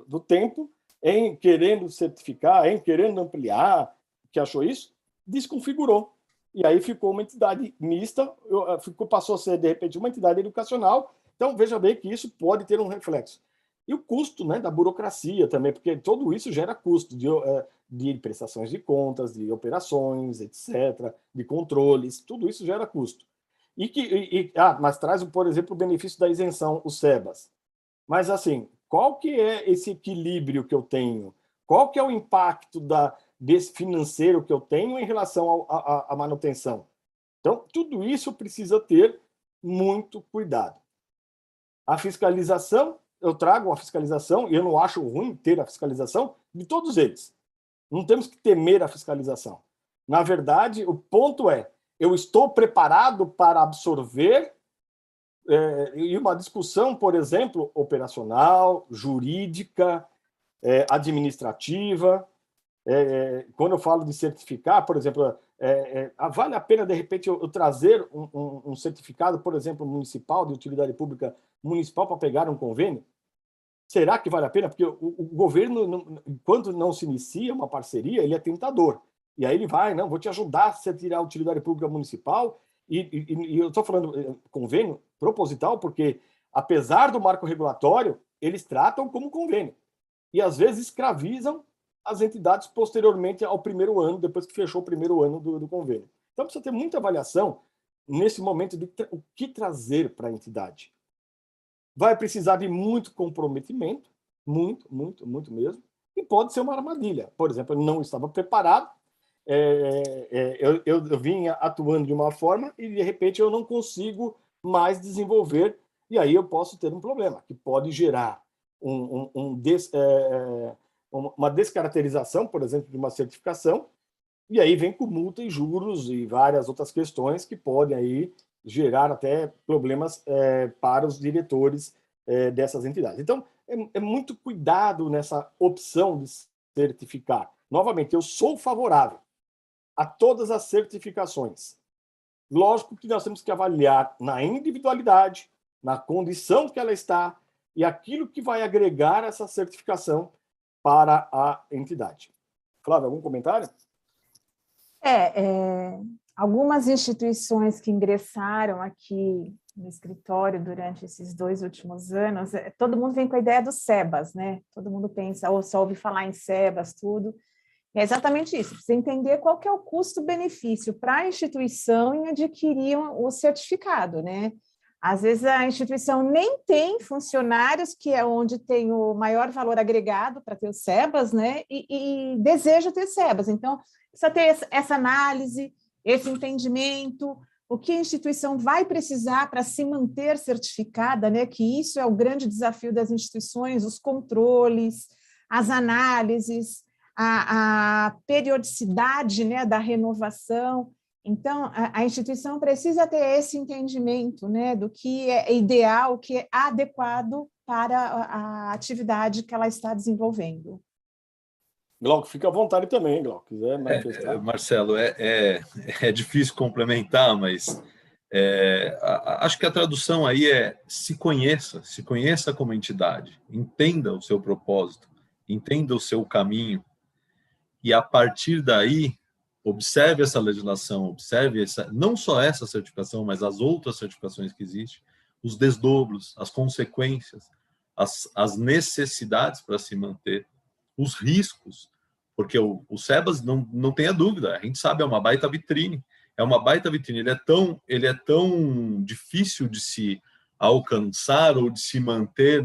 do tempo, em querendo certificar, em querendo ampliar, que achou isso, desconfigurou. E aí ficou uma entidade mista, passou a ser, de repente, uma entidade educacional. Então, veja bem que isso pode ter um reflexo. E o custo, né, da burocracia também, porque tudo isso gera custo de prestações de contas, de operações, etc., de controles, tudo isso gera custo. Mas traz, por exemplo, o benefício da isenção, o SEBAS. Mas, assim, qual que é esse equilíbrio que eu tenho? Qual que é o impacto desse financeiro que eu tenho em relação à manutenção? Então, tudo isso precisa ter muito cuidado. A fiscalização, eu trago a fiscalização, e eu não acho ruim ter a fiscalização de todos eles. Não temos que temer a fiscalização. Na verdade, o ponto é, eu estou preparado para absorver e uma discussão, por exemplo, operacional, jurídica, administrativa. Quando eu falo de certificar, por exemplo, vale a pena, de repente, eu trazer um certificado, por exemplo, municipal, de utilidade pública municipal, para pegar um convênio? Será que vale a pena? Porque o governo, enquanto não se inicia uma parceria, ele é tentador. E aí ele vai, vou te ajudar a você tirar a utilidade pública municipal. E eu estou falando convênio proposital, porque, apesar do marco regulatório, eles tratam como convênio. E, às vezes, escravizam as entidades posteriormente ao primeiro ano, depois que fechou o primeiro ano do convênio. Então, precisa ter muita avaliação nesse momento de o que trazer para a entidade. Vai precisar de muito comprometimento, muito mesmo, e pode ser uma armadilha. Por exemplo, eu não estava preparado, eu vinha atuando de uma forma e, de repente, eu não consigo mais desenvolver, e aí eu posso ter um problema, que pode gerar uma descaracterização, por exemplo, de uma certificação, e aí vem com multa e juros e várias outras questões que podem aí gerar até problemas para os diretores dessas entidades. Então, é muito cuidado nessa opção de certificar. Novamente, eu sou favorável a todas as certificações. Lógico que nós temos que avaliar na individualidade, na condição que ela está e aquilo que vai agregar essa certificação para a entidade. Flávia, algum comentário? Algumas instituições que ingressaram aqui no escritório durante esses 2 últimos anos, todo mundo vem com a ideia do SEBAS, né? Todo mundo pensa, ou só ouve falar em SEBAS, tudo. É exatamente isso, precisa entender qual que é o custo-benefício para a instituição em adquirir o certificado, né? Às vezes a instituição nem tem funcionários, que é onde tem o maior valor agregado para ter o SEBAS, né? E deseja ter SEBAS. Então, precisa ter essa análise, esse entendimento, o que a instituição vai precisar para se manter certificada, né? Que isso é o grande desafio das instituições, os controles, as análises, a periodicidade, né, da renovação. Então, a instituição precisa ter esse entendimento, né, do que é ideal, o que é adequado para a atividade que ela está desenvolvendo. Glauco, fica à vontade também, Glauco, quiser manifestar. Marcelo, é difícil complementar, mas acho que a tradução aí é se conheça como entidade, entenda o seu propósito, entenda o seu caminho, e a partir daí, observe essa legislação, observe não só essa certificação, mas as outras certificações que existem, os desdobros, as consequências, as necessidades para se manter, os riscos, porque o SEBAS, não tenha dúvida, a gente sabe, é uma baita vitrine, ele é tão difícil de se alcançar ou de se manter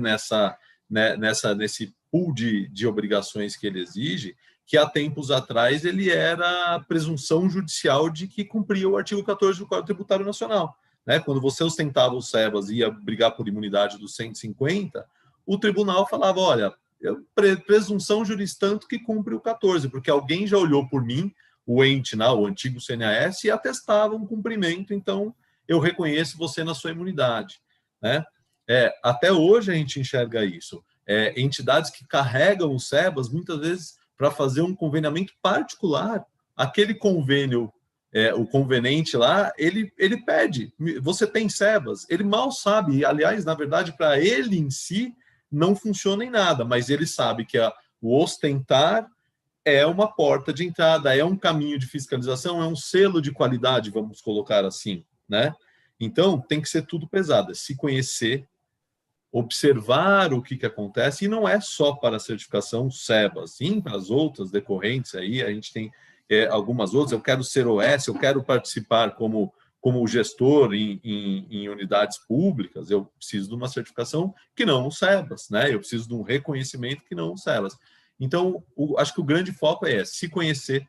nesse pool de obrigações que ele exige, que há tempos atrás ele era a presunção judicial de que cumpria o artigo 14 do Código Tributário Nacional. Né? Quando você ostentava o SEBAS e ia brigar por imunidade dos 150, o tribunal falava, olha, presunção juris tanto que cumpre o 14, porque alguém já olhou por mim, o ente, o antigo CNAS, e atestava um cumprimento, então eu reconheço você na sua imunidade. Né? Até hoje a gente enxerga isso. Entidades que carregam o SEBAS, muitas vezes, para fazer um conveniamento particular, aquele convênio, o conveniente lá, ele pede, você tem SEBAS, ele mal sabe, e, aliás, na verdade, para ele em si, não funciona em nada, mas ele sabe que o ostentar é uma porta de entrada, é um caminho de fiscalização, é um selo de qualidade, vamos colocar assim, né? Então, tem que ser tudo pesado, se conhecer, observar o que acontece, e não é só para a certificação SEBAS, sim, para as outras decorrentes aí, a gente tem algumas outras, eu quero ser OS, eu quero participar como gestor em unidades públicas, eu preciso de uma certificação que não o SEBAS, né? Eu preciso de um reconhecimento que não o SEBAS. Então, acho que o grande foco é se conhecer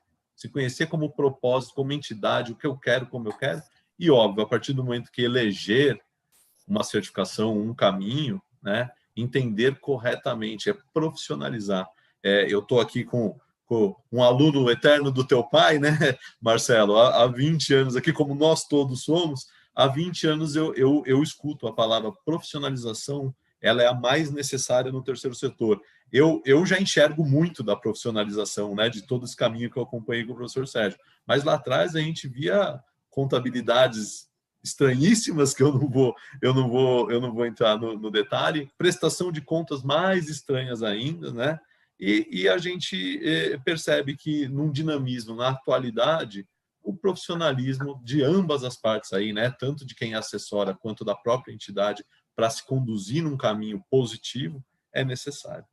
como propósito, como entidade, o que eu quero, como eu quero, e óbvio, a partir do momento que eleger uma certificação, um caminho, né? Entender corretamente, profissionalizar. Eu estou aqui com um aluno eterno do teu pai, né, Marcelo? Há 20 anos aqui, como nós todos somos, há 20 anos eu escuto a palavra profissionalização, ela é a mais necessária no terceiro setor. Eu já enxergo muito da profissionalização, né, de todo esse caminho que eu acompanhei com o professor Sérgio. Mas lá atrás a gente via contabilidades estranhíssimas, que eu não vou entrar no detalhe, prestação de contas mais estranhas ainda, né? E a gente percebe que num dinamismo, na atualidade, o profissionalismo de ambas as partes aí, né? Tanto de quem assessora quanto da própria entidade, para se conduzir num caminho positivo, é necessário.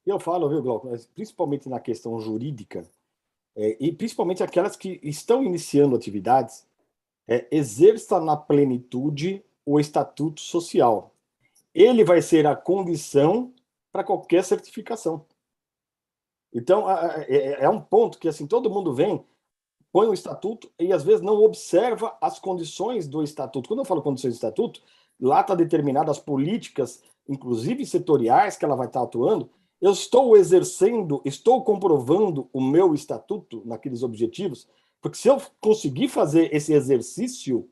Eu falo, viu, Glauco, principalmente na questão jurídica, e principalmente aquelas que estão iniciando atividades, exerça na plenitude o estatuto social. Ele vai ser a condição para qualquer certificação. Então, é um ponto que assim todo mundo vem, põe o estatuto e às vezes não observa as condições do estatuto. Quando eu falo condições do estatuto, lá está determinadas as políticas, inclusive setoriais, que ela vai estar atuando. Eu estou exercendo, estou comprovando o meu estatuto naqueles objetivos, porque se eu conseguir fazer esse exercício,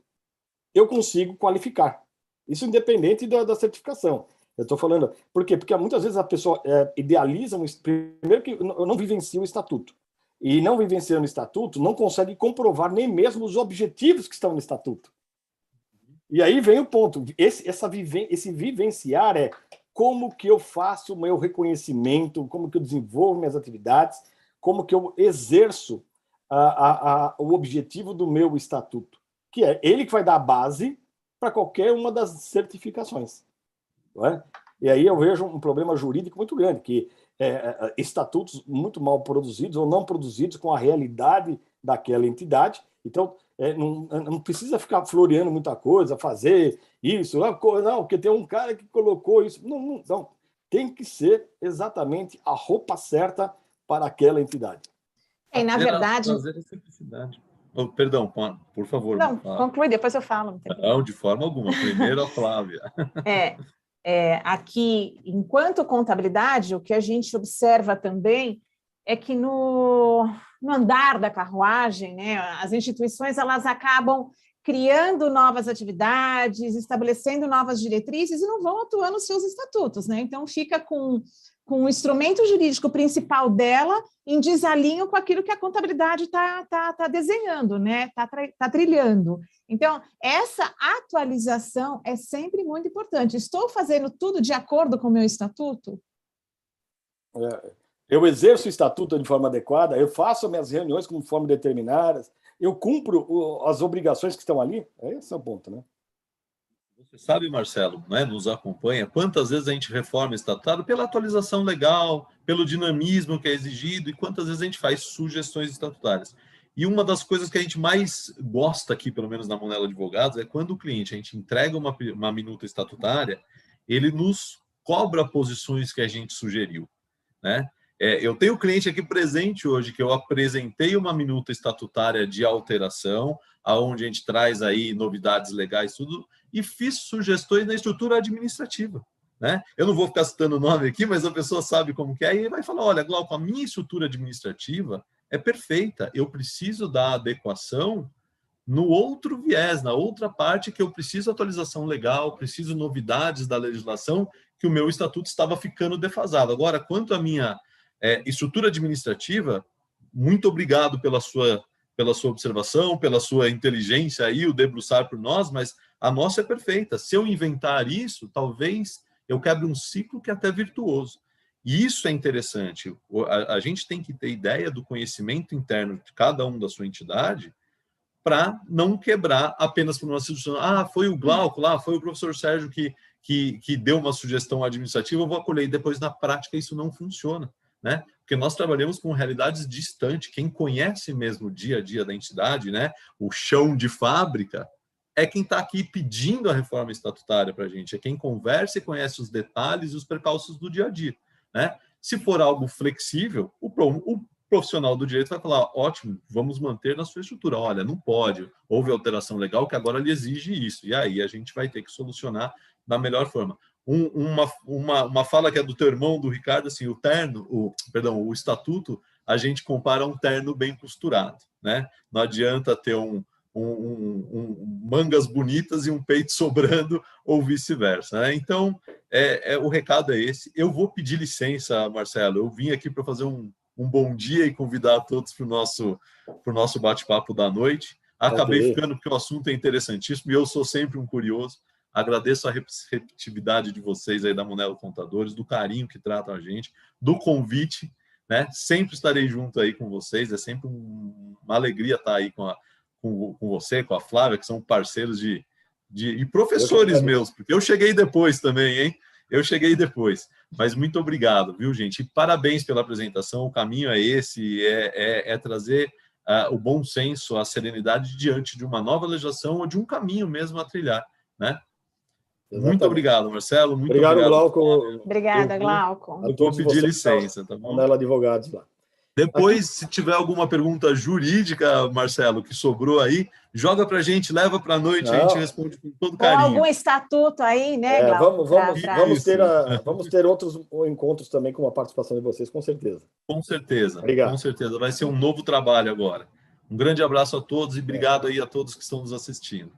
eu consigo qualificar. Isso independente da certificação. Eu estou falando... Por quê? Porque muitas vezes a pessoa idealiza... Primeiro que não vivencia o estatuto. E não vivenciando o estatuto, não consegue comprovar nem mesmo os objetivos que estão no estatuto. E aí vem o ponto. Esse vivenciar como que eu faço o meu reconhecimento, como que eu desenvolvo minhas atividades, como que eu exerço o objetivo do meu estatuto, que é ele que vai dar a base para qualquer uma das certificações. Não é? E aí eu vejo um problema jurídico muito grande, que estatutos muito mal produzidos ou não produzidos com a realidade daquela entidade. Então, não precisa ficar floreando muita coisa, fazer isso, não, porque tem um cara que colocou isso. Não. Tem que ser exatamente a roupa certa para aquela entidade. E, na verdade... Oh, perdão, por favor. Não, conclui, depois eu falo. Não, de forma alguma. Primeiro a Flávia. Aqui, enquanto contabilidade, o que a gente observa também é que no andar da carruagem, né, as instituições elas acabam criando novas atividades, estabelecendo novas diretrizes e não vão atuando nos seus estatutos, né? Então fica com o instrumento jurídico principal dela em desalinho com aquilo que a contabilidade está desenhando, né? Tá trilhando. Então, essa atualização é sempre muito importante. Estou fazendo tudo de acordo com o meu estatuto? Eu exerço o estatuto de forma adequada, eu faço minhas reuniões conforme determinadas, eu cumpro as obrigações que estão ali. Esse é o ponto, né? Você sabe, Marcelo, né, nos acompanha, quantas vezes a gente reforma o estatutário pela atualização legal, pelo dinamismo que é exigido, e quantas vezes a gente faz sugestões estatutárias. E uma das coisas que a gente mais gosta aqui, pelo menos na Monelo Advogados, é quando o cliente, a gente entrega uma minuta estatutária, ele nos cobra posições que a gente sugeriu, né? Eu tenho cliente aqui presente hoje que eu apresentei uma minuta estatutária de alteração, aonde a gente traz aí novidades legais, tudo, e fiz sugestões na estrutura administrativa, né? Eu não vou ficar citando o nome aqui, mas a pessoa sabe como que é, e vai falar, olha, Glauco, a minha estrutura administrativa é perfeita, eu preciso da adequação no outro viés, na outra parte que eu preciso atualização legal, preciso novidades da legislação, que o meu estatuto estava ficando defasado. Agora, quanto à minha estrutura administrativa, muito obrigado pela sua observação, pela sua inteligência aí, o debruçar por nós, mas a nossa é perfeita. Se eu inventar isso, talvez eu quebre um ciclo que é até virtuoso. E isso é interessante. A gente tem que ter ideia do conhecimento interno de cada um da sua entidade para não quebrar apenas por uma instituição. Foi o Glauco lá, foi o professor Sérgio que deu uma sugestão administrativa, eu vou acolher. E depois, na prática, isso não funciona, né? Porque nós trabalhamos com realidades distantes. Quem conhece mesmo o dia a dia da entidade, né, o chão de fábrica, é quem está aqui pedindo a reforma estatutária para a gente, é quem conversa e conhece os detalhes e os percalços do dia a dia, né? Se for algo flexível, o profissional do direito vai falar, ótimo, vamos manter na sua estrutura. Olha, não pode, houve alteração legal que agora lhe exige isso. E aí a gente vai ter que solucionar da melhor forma. Uma fala que é do teu irmão, do Ricardo, assim, o estatuto, a gente compara a um terno bem costurado, né? Não adianta ter mangas bonitas e um peito sobrando ou vice-versa, né? Então, o recado é esse. Eu vou pedir licença, Marcelo, eu vim aqui para fazer um bom dia e convidar todos para o nosso bate-papo da noite. Acabei ficando porque o assunto é interessantíssimo e eu sou sempre um curioso. Agradeço a receptividade de vocês aí da Monelo Contadores, do carinho que tratam a gente, do convite, né? Sempre estarei junto aí com vocês, é sempre uma alegria estar aí com você, com a Flávia, que são parceiros e professores meus, porque eu cheguei depois também, hein? Eu cheguei depois, mas muito obrigado, viu, gente? E parabéns pela apresentação, o caminho é esse, é trazer o bom senso, a serenidade diante de uma nova legislação ou de um caminho mesmo a trilhar, né? Exatamente. Muito obrigado, Marcelo. Muito obrigado, Glauco. Obrigada, Glauco. Eu vou pedir licença, tá bom? Monelo Advogados lá. Depois, se tiver alguma pergunta jurídica, Marcelo, que sobrou aí, joga para a gente, leva para a noite, a gente responde com todo carinho. Ou algum estatuto aí, né, Glauco? Vamos ter outros encontros também com a participação de vocês, com certeza. Com certeza. Obrigado. Com certeza. Vai ser um novo trabalho agora. Um grande abraço a todos e obrigado aí a todos que estão nos assistindo.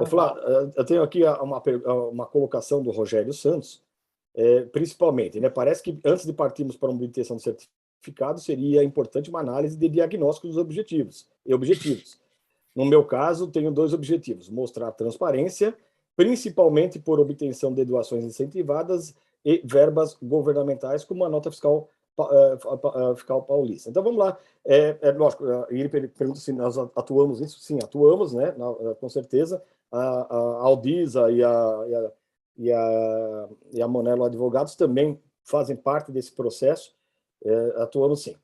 Flávio, eu tenho aqui uma colocação do Rogério Santos, principalmente, né? Parece que antes de partirmos para uma obtenção de certificado, seria importante uma análise de diagnóstico dos objetivos. No meu caso, tenho 2 objetivos: mostrar transparência, principalmente por obtenção de doações incentivadas e verbas governamentais, como a nota fiscal paulista. Então, vamos lá. Lógico, ele pergunta se nós atuamos nisso. Sim, atuamos, né? Com certeza. A Aldisa e a Monelo Advogados também fazem parte desse processo. Atuamos, sim.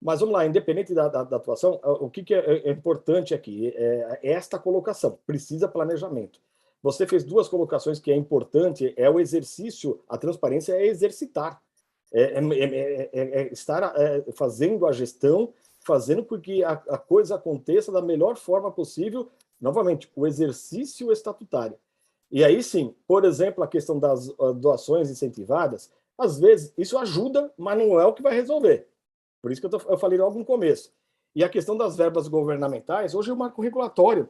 Mas vamos lá, independente da atuação, o que é importante aqui é esta colocação: precisa planejamento. Você fez 2 colocações que é importante, o exercício, a transparência é exercitar. Estar fazendo a gestão, fazendo com que a coisa aconteça da melhor forma possível, novamente, o exercício estatutário. E aí sim, por exemplo, a questão das doações incentivadas, às vezes isso ajuda, mas não é o que vai resolver. Por isso que eu falei logo no começo. E a questão das verbas governamentais, hoje o marco regulatório,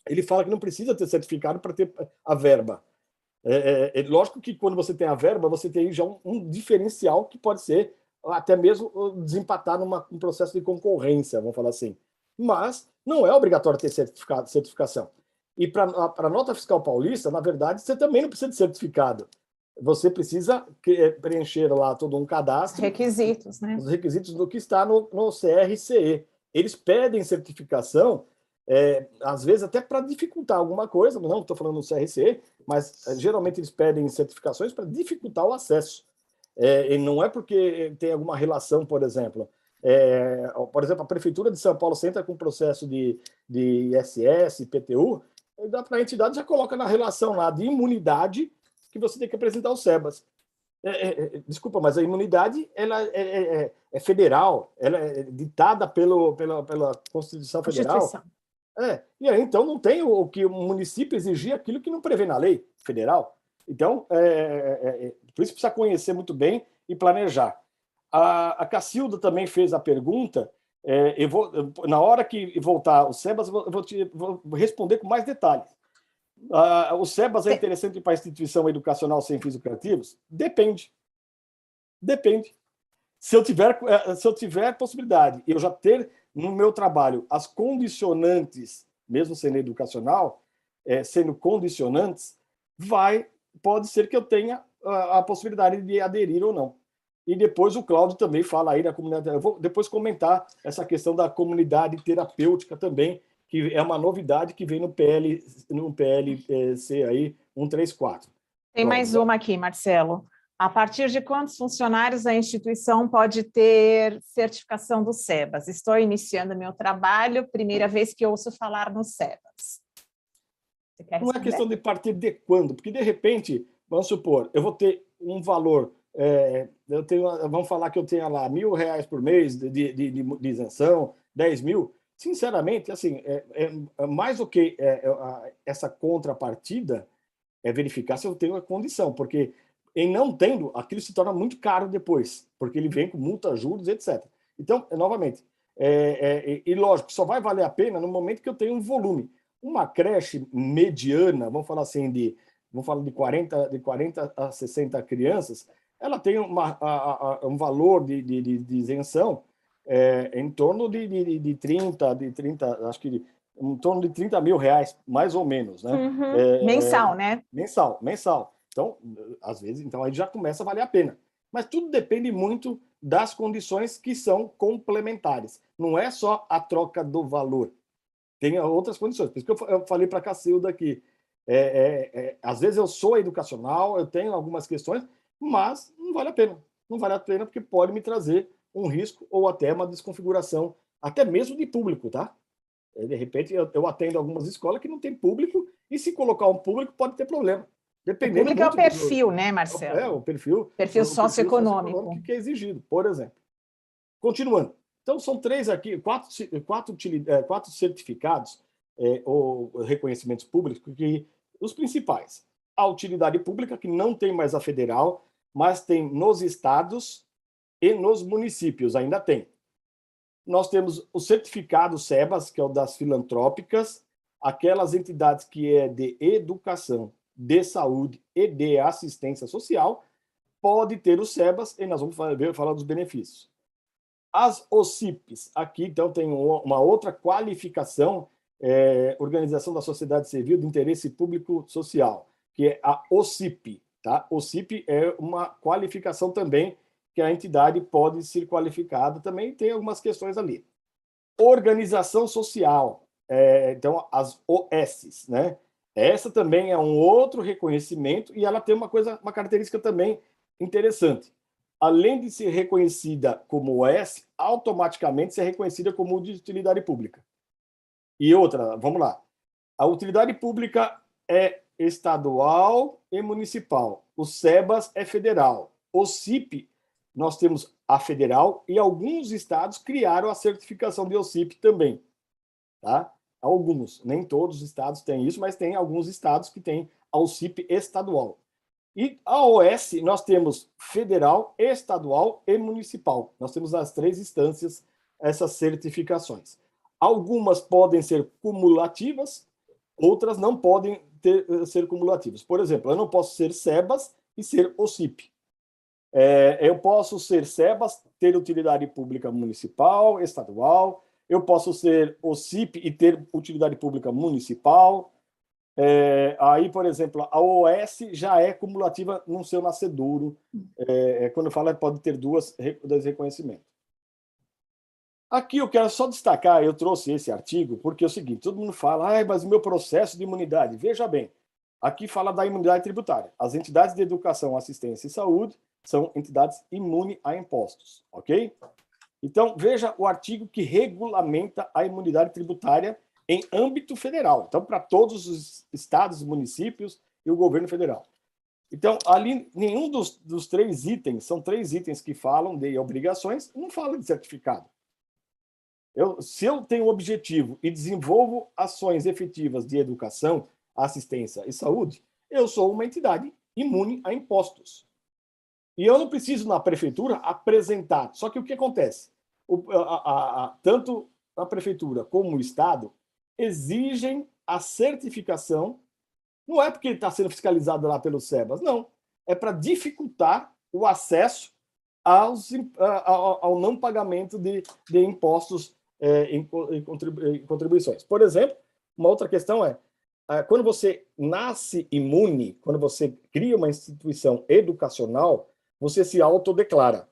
ele fala que não precisa ter certificado para ter a verba. Lógico que quando você tem a verba, você tem já um diferencial que pode ser até mesmo desempatar num processo de concorrência, vamos falar assim. Mas não é obrigatório ter certificação. E para a nota fiscal paulista, na verdade, você também não precisa de certificado. Você precisa preencher lá todo um cadastro. Os requisitos, né? Os requisitos do que está no CRCE. Eles pedem certificação, às vezes até para dificultar alguma coisa, não estou falando no CRCE, mas geralmente eles pedem certificações para dificultar o acesso. E não é porque tem alguma relação, por exemplo, a Prefeitura de São Paulo entra com processo de ISS, IPTU, a entidade já coloca na relação lá de imunidade que você tem que apresentar o SEBAS. Desculpa, mas a imunidade ela é federal, ela é ditada pela Constituição Federal. E aí, então, não tem o que o município exigir aquilo que não prevê na lei federal. Então, por isso precisa conhecer muito bem e planejar. A Cacilda também fez a pergunta. Na hora que voltar o SEBAS, vou responder com mais detalhes. O SEBAS é interessante para a instituição educacional sem fins lucrativos? Depende. Se eu tiver possibilidade, eu já ter no meu trabalho as condicionantes, mesmo sendo educacional, sendo condicionantes, pode ser que eu tenha a possibilidade de aderir ou não. E depois o Cláudio também fala aí da comunidade. Eu vou depois comentar essa questão da comunidade terapêutica também, que é uma novidade que vem no PLC aí 134. Tem mais uma aqui, Marcelo. A partir de quantos funcionários a instituição pode ter certificação do SEBAS? Estou iniciando meu trabalho, primeira vez que ouço falar no SEBAS. Não é questão de partir de quando, porque de repente, vamos supor, eu vou ter um valor, vamos falar que eu tenha lá R$1.000 por mês de isenção, 10 mil. Sinceramente, assim, mais do que essa contrapartida é verificar se eu tenho a condição, porque em não tendo, aquilo se torna muito caro depois, porque ele vem com multa, juros, etc. Então, novamente, e lógico, só vai valer a pena no momento que eu tenho um volume. Uma creche mediana, vamos falar assim, vamos falar de 40 a 60 crianças, ela tem um valor de isenção em torno de 30, acho que em torno de R$30 mil, mais ou menos, né? Mensal, né? Mensal. Então, às vezes, então aí já começa a valer a pena. Mas tudo depende muito das condições que são complementares. Não é só a troca do valor. Tem outras condições. Por isso que eu falei para a Cacilda aqui. Às vezes eu sou educacional, eu tenho algumas questões, mas não vale a pena. Não vale a pena porque pode me trazer um risco ou até uma desconfiguração, até mesmo de público, tá? De repente, eu atendo algumas escolas que não tem público, e se colocar um público pode ter problema. Dependendo. O público é o perfil, né, Marcelo? O perfil socioeconômico que é exigido, por exemplo. Continuando. Então, são quatro certificados ou reconhecimentos públicos, que os principais. A utilidade pública, que não tem mais a federal, mas tem nos estados e nos municípios, ainda tem. Nós temos o certificado SEBAS, que é o das filantrópicas, aquelas entidades que é de educação, de saúde e de assistência social, pode ter o SEBAS, e nós vamos falar dos benefícios. As OCIPs, aqui então tem uma outra qualificação, Organização da Sociedade Civil de Interesse Público Social, que é a OCIP. Tá? OCIP é uma qualificação também que a entidade pode ser qualificada, também tem algumas questões ali. Organização social, então as OSs, né? Essa também é um outro reconhecimento e ela tem uma característica também interessante. Além de ser reconhecida como OS, automaticamente ser reconhecida como de utilidade pública. E outra, vamos lá. A utilidade pública é estadual e municipal. O SEBAS é federal. O CIP, nós temos a federal e alguns estados criaram a certificação de OCIP também. Tá? Alguns, nem todos os estados têm isso, mas tem alguns estados que têm a OCIP estadual. E a OS, nós temos federal, estadual e municipal. Nós temos as 3 instâncias, essas certificações. Algumas podem ser cumulativas, outras não podem ser cumulativas. Por exemplo, eu não posso ser SEBAS e ser OCIP. Eu posso ser SEBAS, ter utilidade pública municipal, estadual. Eu posso ser OCIP e ter utilidade pública municipal. Aí, por exemplo, a OS já é cumulativa no seu nascedouro. Quando fala, pode ter dois reconhecimentos. Aqui eu quero só destacar, eu trouxe esse artigo, porque é o seguinte, todo mundo fala, mas o meu processo de imunidade, veja bem, aqui fala da imunidade tributária. As entidades de educação, assistência e saúde são entidades imunes a impostos, ok? Então, veja o artigo que regulamenta a imunidade tributária em âmbito federal. Então, para todos os estados, municípios e o governo federal. Então, ali, nenhum dos 3 itens, são 3 itens que falam de obrigações, não fala de certificado. Se eu tenho um objetivo e desenvolvo ações efetivas de educação, assistência e saúde, eu sou uma entidade imune a impostos. E eu não preciso, na prefeitura, apresentar. Só que o que acontece? Tanto a prefeitura como o Estado exigem a certificação, não é porque ele está sendo fiscalizado lá pelos SEBAS, não. É para dificultar o acesso ao não pagamento de impostos em contribuições. Por exemplo, uma outra questão quando você nasce imune, quando você cria uma instituição educacional, você se autodeclara.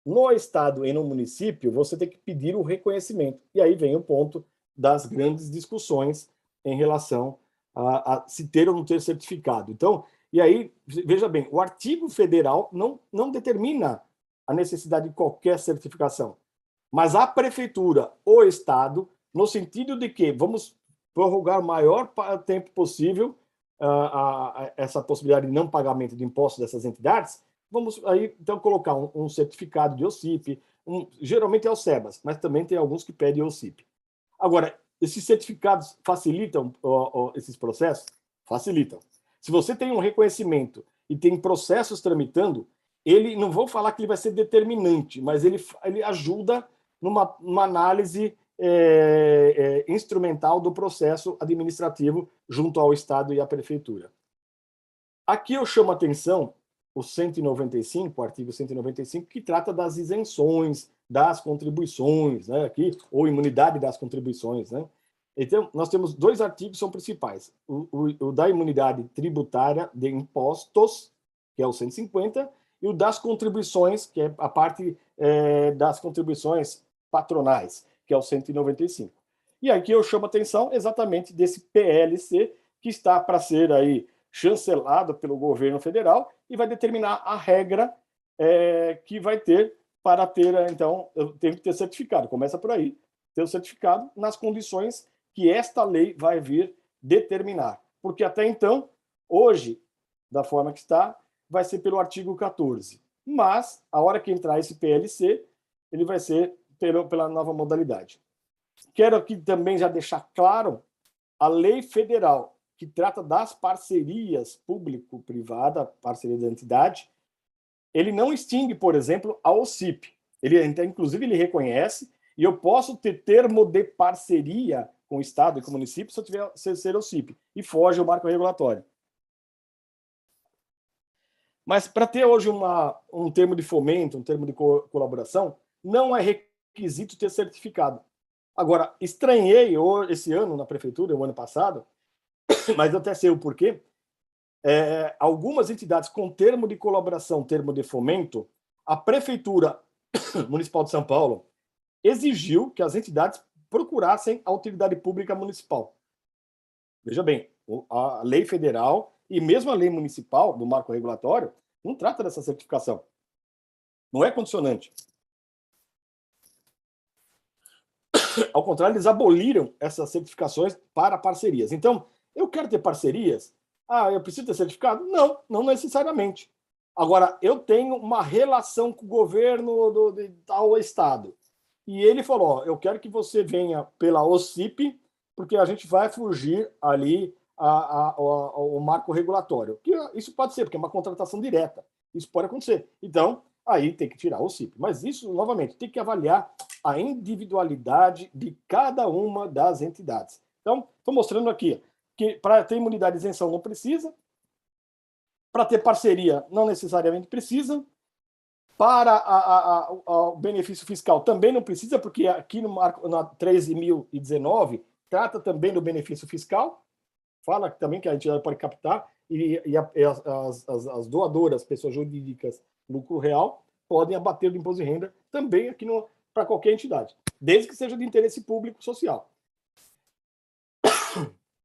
No Estado e no município, você tem que pedir o reconhecimento. E aí vem o ponto das grandes discussões em relação a se ter ou não ter certificado. Então, e aí, veja bem, o artigo federal não determina a necessidade de qualquer certificação, mas a prefeitura, o Estado, no sentido de que vamos prorrogar o maior tempo possível essa possibilidade de não pagamento de impostos dessas entidades, vamos aí, então, colocar um certificado de OCIP, geralmente é o SEBAS, mas também tem alguns que pedem OCIP. Agora, esses certificados facilitam esses processos? Facilitam. Se você tem um reconhecimento e tem processos tramitando, ele, não vou falar que ele vai ser determinante, mas ele ajuda numa análise instrumental do processo administrativo junto ao Estado e à Prefeitura. Aqui eu chamo a atenção o 195, o artigo 195, que trata das isenções, das contribuições, né, aqui, ou imunidade das contribuições, né? Então, nós temos 2 artigos que são principais. O da imunidade tributária de impostos, que é o 150, e o das contribuições, que é a parte das contribuições patronais, que é o 195. E aqui eu chamo a atenção exatamente desse PLC, que está para ser aí chancelado pelo governo federal e vai determinar a regra que vai ter para ter, então, eu tenho que ter certificado. Começa por aí, ter o certificado nas condições que esta lei vai vir determinar. Porque até então, hoje, da forma que está, vai ser pelo artigo 14. Mas, a hora que entrar esse PLC, ele vai ser pela nova modalidade. Quero aqui também já deixar claro a lei federal, que trata das parcerias público-privada, parceria da entidade, ele não extingue, por exemplo, a OCIP. Inclusive, ele reconhece, e eu posso ter termo de parceria com o Estado e com o município se eu tiver ser OCIP, e foge o marco regulatório. Mas para ter hoje um termo de fomento, um termo de colaboração, não é requisito ter certificado. Agora, estranhei esse ano na prefeitura, o ano passado, mas eu até sei o porquê, algumas entidades com termo de colaboração, termo de fomento, a Prefeitura Municipal de São Paulo exigiu que as entidades procurassem a utilidade pública municipal. Veja bem, a lei federal e mesmo a lei municipal do marco regulatório não trata dessa certificação. Não é condicionante. Ao contrário, eles aboliram essas certificações para parcerias. Então, eu quero ter parcerias? Eu preciso ter certificado? Não, não necessariamente. Agora, eu tenho uma relação com o governo de tal estado. E ele falou, eu quero que você venha pela OCIP, porque a gente vai fugir ali o marco regulatório. Isso pode ser, porque é uma contratação direta. Isso pode acontecer. Então, aí tem que tirar o CIP. Mas isso, novamente, tem que avaliar a individualidade de cada uma das entidades. Então, estou mostrando aqui que para ter imunidade e isenção não precisa, para ter parceria não necessariamente precisa, para o benefício fiscal também não precisa, porque aqui no marco na 13.019 trata também do benefício fiscal, fala também que a entidade pode captar e as doadoras, pessoas jurídicas, lucro real, podem abater do imposto de renda também aqui para qualquer entidade, desde que seja de interesse público social.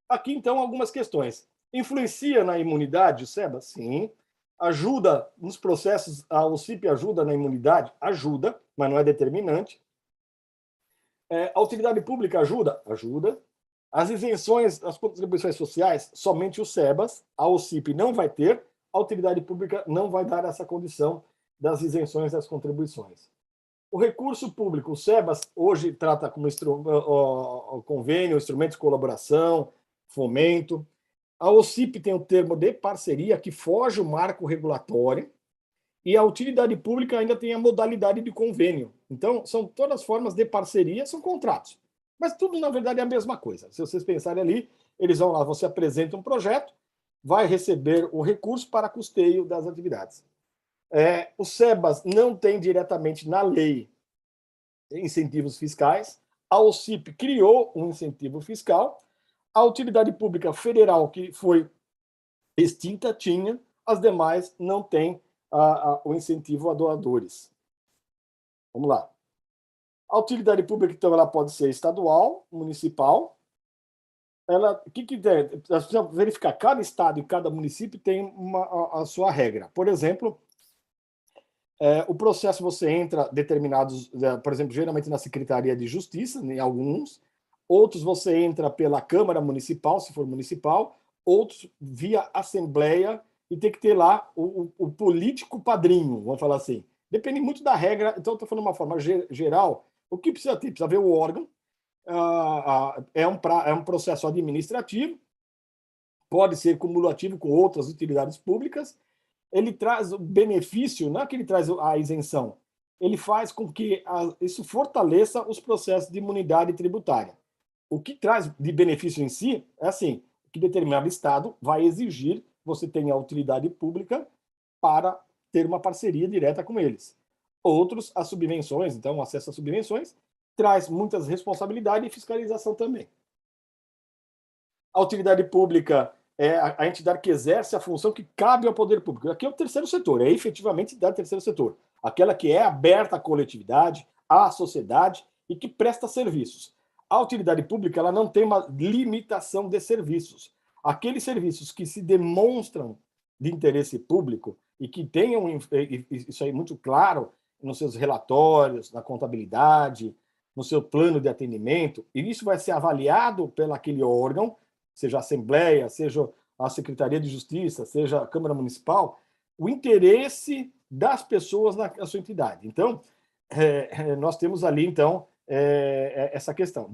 Aqui, então, algumas questões. Influencia na imunidade o SEBA? Sim. Ajuda nos processos, o CIP ajuda na imunidade? Ajuda, mas não é determinante. A utilidade pública ajuda? Ajuda. As isenções, as contribuições sociais, somente o SEBAS, a OCIP não vai ter, a utilidade pública não vai dar essa condição das isenções das contribuições. O recurso público, o SEBAS, hoje trata como convênio, instrumento de colaboração, fomento. A OCIP tem o termo de parceria, que foge o marco regulatório, e a utilidade pública ainda tem a modalidade de convênio. Então, são todas formas de parceria, são contratos. Mas tudo, na verdade, é a mesma coisa. Se vocês pensarem ali, eles vão lá, você apresenta um projeto, vai receber o recurso para custeio das atividades. O SEBAS não tem diretamente na lei incentivos fiscais, a OCIP criou um incentivo fiscal, a utilidade pública federal, que foi extinta, tinha, as demais não têm o incentivo a doadores. Vamos lá. A utilidade pública, então, ela pode ser estadual, municipal. O que tem? Nós precisamos verificar, cada estado e cada município tem a sua regra. Por exemplo, o processo você entra determinados, por exemplo, geralmente na Secretaria de Justiça, em alguns, outros você entra pela Câmara Municipal, se for municipal, outros via Assembleia, e tem que ter lá o político padrinho, vamos falar assim. Depende muito da regra, então estou falando de uma forma geral. O que precisa ter? Precisa ver o órgão, é um processo administrativo, pode ser cumulativo com outras utilidades públicas, ele traz o benefício, não é que ele traz a isenção, ele faz com que isso fortaleça os processos de imunidade tributária. O que traz de benefício em si é assim, que determinado Estado vai exigir você tenha a utilidade pública para ter uma parceria direta com eles. Outros, as subvenções, então o acesso às subvenções, traz muitas responsabilidades e fiscalização também. A utilidade pública é a entidade que exerce a função que cabe ao poder público. Aqui é o terceiro setor, é efetivamente a entidade do terceiro setor. Aquela que é aberta à coletividade, à sociedade e que presta serviços. A utilidade pública ela não tem uma limitação de serviços. Aqueles serviços que se demonstram de interesse público e que tenham isso aí muito claro nos seus relatórios, na contabilidade, no seu plano de atendimento, e isso vai ser avaliado pelo aquele órgão, seja a Assembleia, seja a Secretaria de Justiça, seja a Câmara Municipal, o interesse das pessoas na sua entidade. Então, nós temos ali, então, essa questão.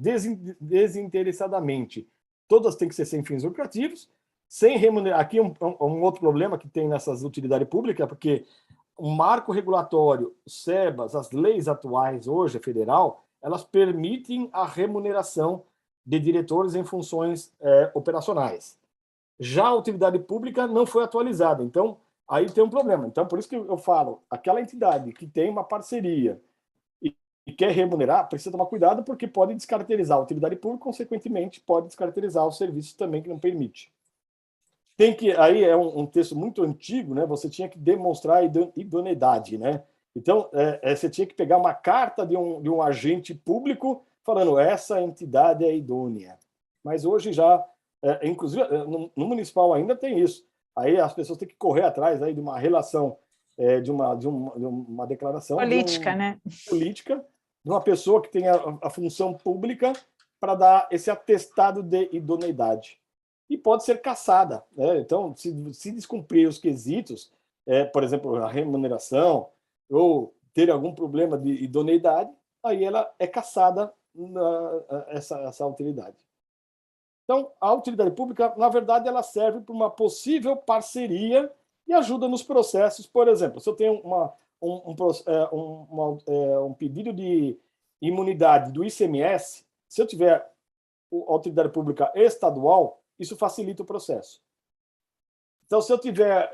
Desinteressadamente, todas têm que ser sem fins lucrativos, sem remuneração. Aqui um outro problema que tem nessas utilidades públicas, porque o marco regulatório, o SEBAS, as leis atuais hoje, federal, elas permitem a remuneração de diretores em funções operacionais. Já a utilidade pública não foi atualizada, então aí tem um problema. Então, por isso que eu falo, aquela entidade que tem uma parceria e quer remunerar, precisa tomar cuidado, porque pode descaracterizar a utilidade pública, consequentemente, pode descaracterizar os serviços também que não permite. Aí é um texto muito antigo, né? Você tinha que demonstrar idoneidade, né? Então, você tinha que pegar uma carta de um agente público falando essa entidade é idônea. Mas hoje já, inclusive, no municipal ainda tem isso. Aí as pessoas têm que correr atrás aí de uma relação, de uma declaração política, né? Política, de uma pessoa que tem a função pública para dar esse atestado de idoneidade. E pode ser cassada, né? Então, se descumprir os quesitos, por exemplo, a remuneração, ou ter algum problema de idoneidade, aí ela é cassada essa utilidade. Então, a utilidade pública, na verdade, ela serve para uma possível parceria e ajuda nos processos. Por exemplo, se eu tenho um pedido de imunidade do ICMS, se eu tiver a utilidade pública estadual, isso facilita o processo. Então, se eu tiver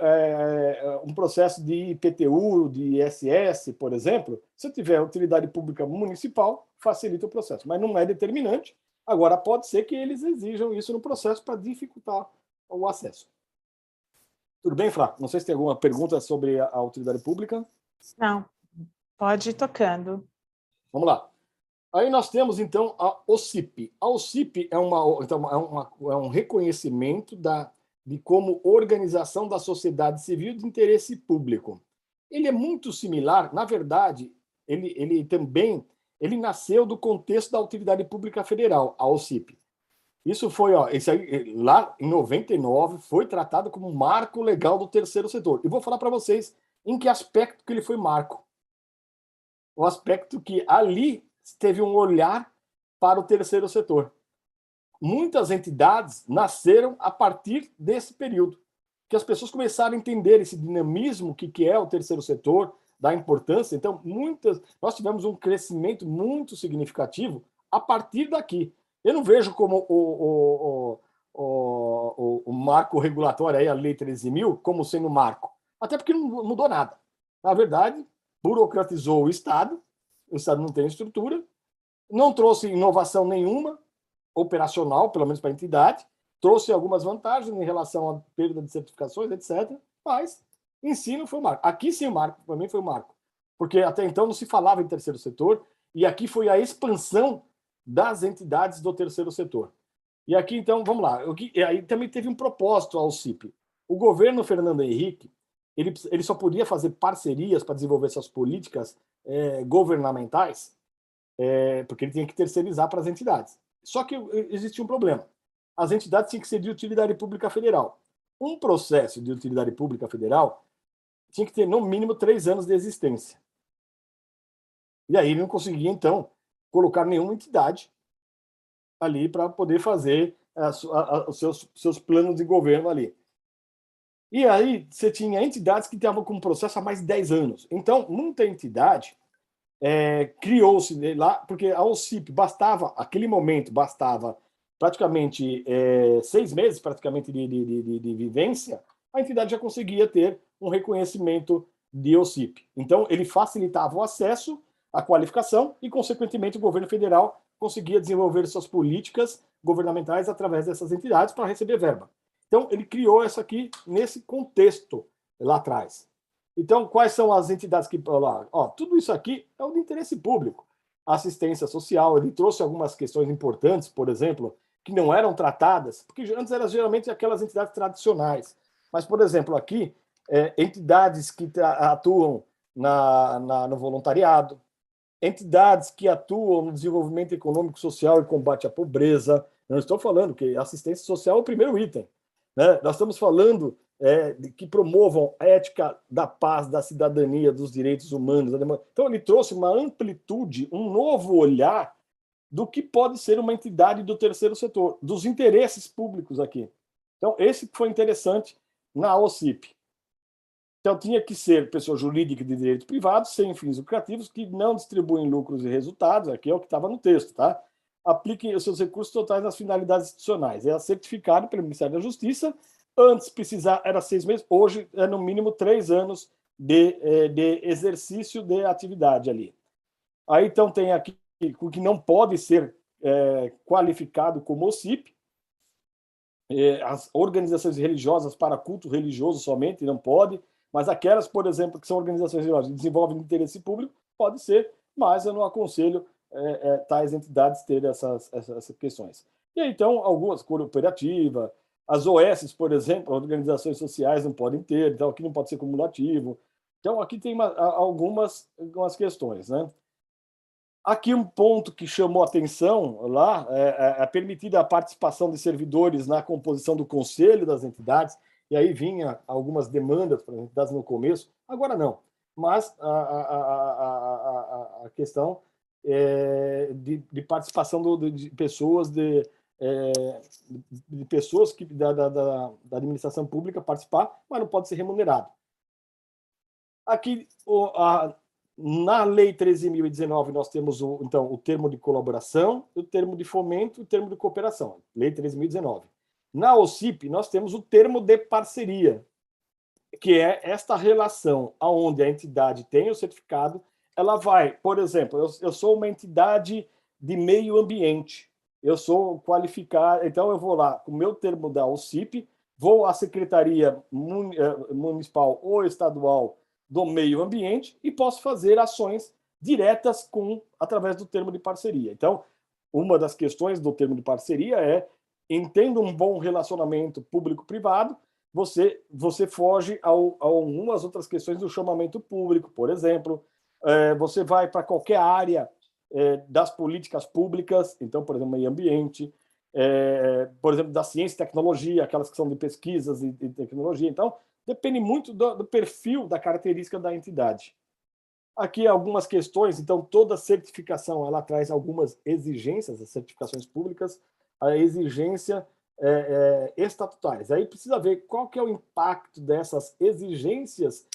um processo de IPTU, de ISS, por exemplo, se eu tiver utilidade pública municipal, facilita o processo, mas não é determinante. Agora, pode ser que eles exijam isso no processo para dificultar o acesso. Tudo bem, Flá? Não sei se tem alguma pergunta sobre a utilidade pública. Não, pode ir tocando. Vamos lá. Aí nós temos, então, a OCIP. A OCIP é um reconhecimento de como organização da sociedade civil de interesse público. Ele é muito similar, na verdade, ele nasceu do contexto da utilidade pública federal, a OCIP. Isso foi, lá em 99, foi tratado como marco legal do terceiro setor. E vou falar para vocês em que aspecto que ele foi marco. O aspecto que ali teve um olhar para o terceiro setor. Muitas entidades nasceram a partir desse período, que as pessoas começaram a entender esse dinamismo que é o terceiro setor, da importância. Então, nós tivemos um crescimento muito significativo a partir daqui. Eu não vejo como o marco regulatório, aí, a Lei 13.000, como sendo marco, até porque não mudou nada. Na verdade, burocratizou o Estado não tem estrutura, não trouxe inovação nenhuma, operacional, pelo menos para a entidade, trouxe algumas vantagens em relação à perda de certificações, etc., mas ensino foi o marco. Aqui sim o marco, para mim foi o marco, porque até então não se falava em terceiro setor, e aqui foi a expansão das entidades do terceiro setor. E aqui, então, vamos lá. Aí também teve um propósito ao CIP. O governo Fernando Henrique, ele só podia fazer parcerias para desenvolver suas políticas governamentais, porque ele tinha que terceirizar para as entidades. Só que existia um problema. As entidades tinham que ser de utilidade pública federal. Um processo de utilidade pública federal tinha que ter, no mínimo, 3 anos de existência. E aí ele não conseguia, então, colocar nenhuma entidade ali para poder fazer os seus planos de governo ali. E aí você tinha entidades que estavam com um processo há mais de 10 anos. Então, muita entidade criou-se lá, porque a OCIP aquele momento, bastava praticamente 6 meses praticamente de vivência, a entidade já conseguia ter um reconhecimento de OCIP. Então, ele facilitava o acesso, a qualificação e, consequentemente, o governo federal conseguia desenvolver suas políticas governamentais através dessas entidades para receber verba. Então, ele criou isso aqui nesse contexto lá atrás. Então, quais são as entidades que... tudo isso aqui é o de interesse público. Assistência social, ele trouxe algumas questões importantes, por exemplo, que não eram tratadas, porque antes eram geralmente aquelas entidades tradicionais. Mas, por exemplo, aqui, entidades que atuam no voluntariado, entidades que atuam no desenvolvimento econômico, social e combate à pobreza. Não estou falando que assistência social é o primeiro item, né? Nós estamos falando de que promovam a ética da paz, da cidadania, dos direitos humanos. Então, ele trouxe uma amplitude, um novo olhar do que pode ser uma entidade do terceiro setor, dos interesses públicos aqui. Então, esse foi interessante na OCIP. Então, tinha que ser pessoa jurídica de direito privado, sem fins lucrativos, que não distribuem lucros e resultados, aqui é o que estava no texto, tá? Apliquem os seus recursos totais nas finalidades institucionais. É certificado pelo Ministério da Justiça. Antes, precisar, era 6 meses, hoje é no mínimo 3 anos de exercício de atividade ali. Aí, então, tem aqui o que não pode ser qualificado como OCIP, as organizações religiosas para culto religioso somente, não pode, mas aquelas, por exemplo, que são organizações religiosas que desenvolvem interesse público, pode ser, mas eu não aconselho tais entidades terem essas questões. E aí, então, algumas, cooperativa, as OS, por exemplo, organizações sociais não podem ter, então aqui não pode ser cumulativo. Então, aqui tem algumas questões, né? Aqui um ponto que chamou atenção lá é permitida a participação de servidores na composição do conselho das entidades, e aí vinha algumas demandas para as entidades no começo, agora não. Mas a questão de participação de pessoas de pessoas da administração pública participar, mas não pode ser remunerado. Aqui, na Lei 13.019, nós temos, então, o termo de colaboração, o termo de fomento e o termo de cooperação. Lei 13.019. Na OCIP, nós temos o termo de parceria, que é esta relação onde a entidade tem o certificado. Ela vai, por exemplo, eu sou uma entidade de meio ambiente, eu sou qualificado, então eu vou lá com o meu termo da OCIP, vou à Secretaria Municipal ou Estadual do Meio Ambiente e posso fazer ações diretas através do termo de parceria. Então, uma das questões do termo de parceria é, entendo um bom relacionamento público-privado, você foge a algumas outras questões do chamamento público, por exemplo, você vai para qualquer área das políticas públicas, então, por exemplo, meio ambiente, por exemplo, da ciência e tecnologia, aquelas que são de pesquisas e tecnologia. Então, depende muito do perfil, da característica da entidade. Aqui algumas questões, então, toda certificação, ela traz algumas exigências, as certificações públicas, a exigência estatutárias. Aí precisa ver qual que é o impacto dessas exigências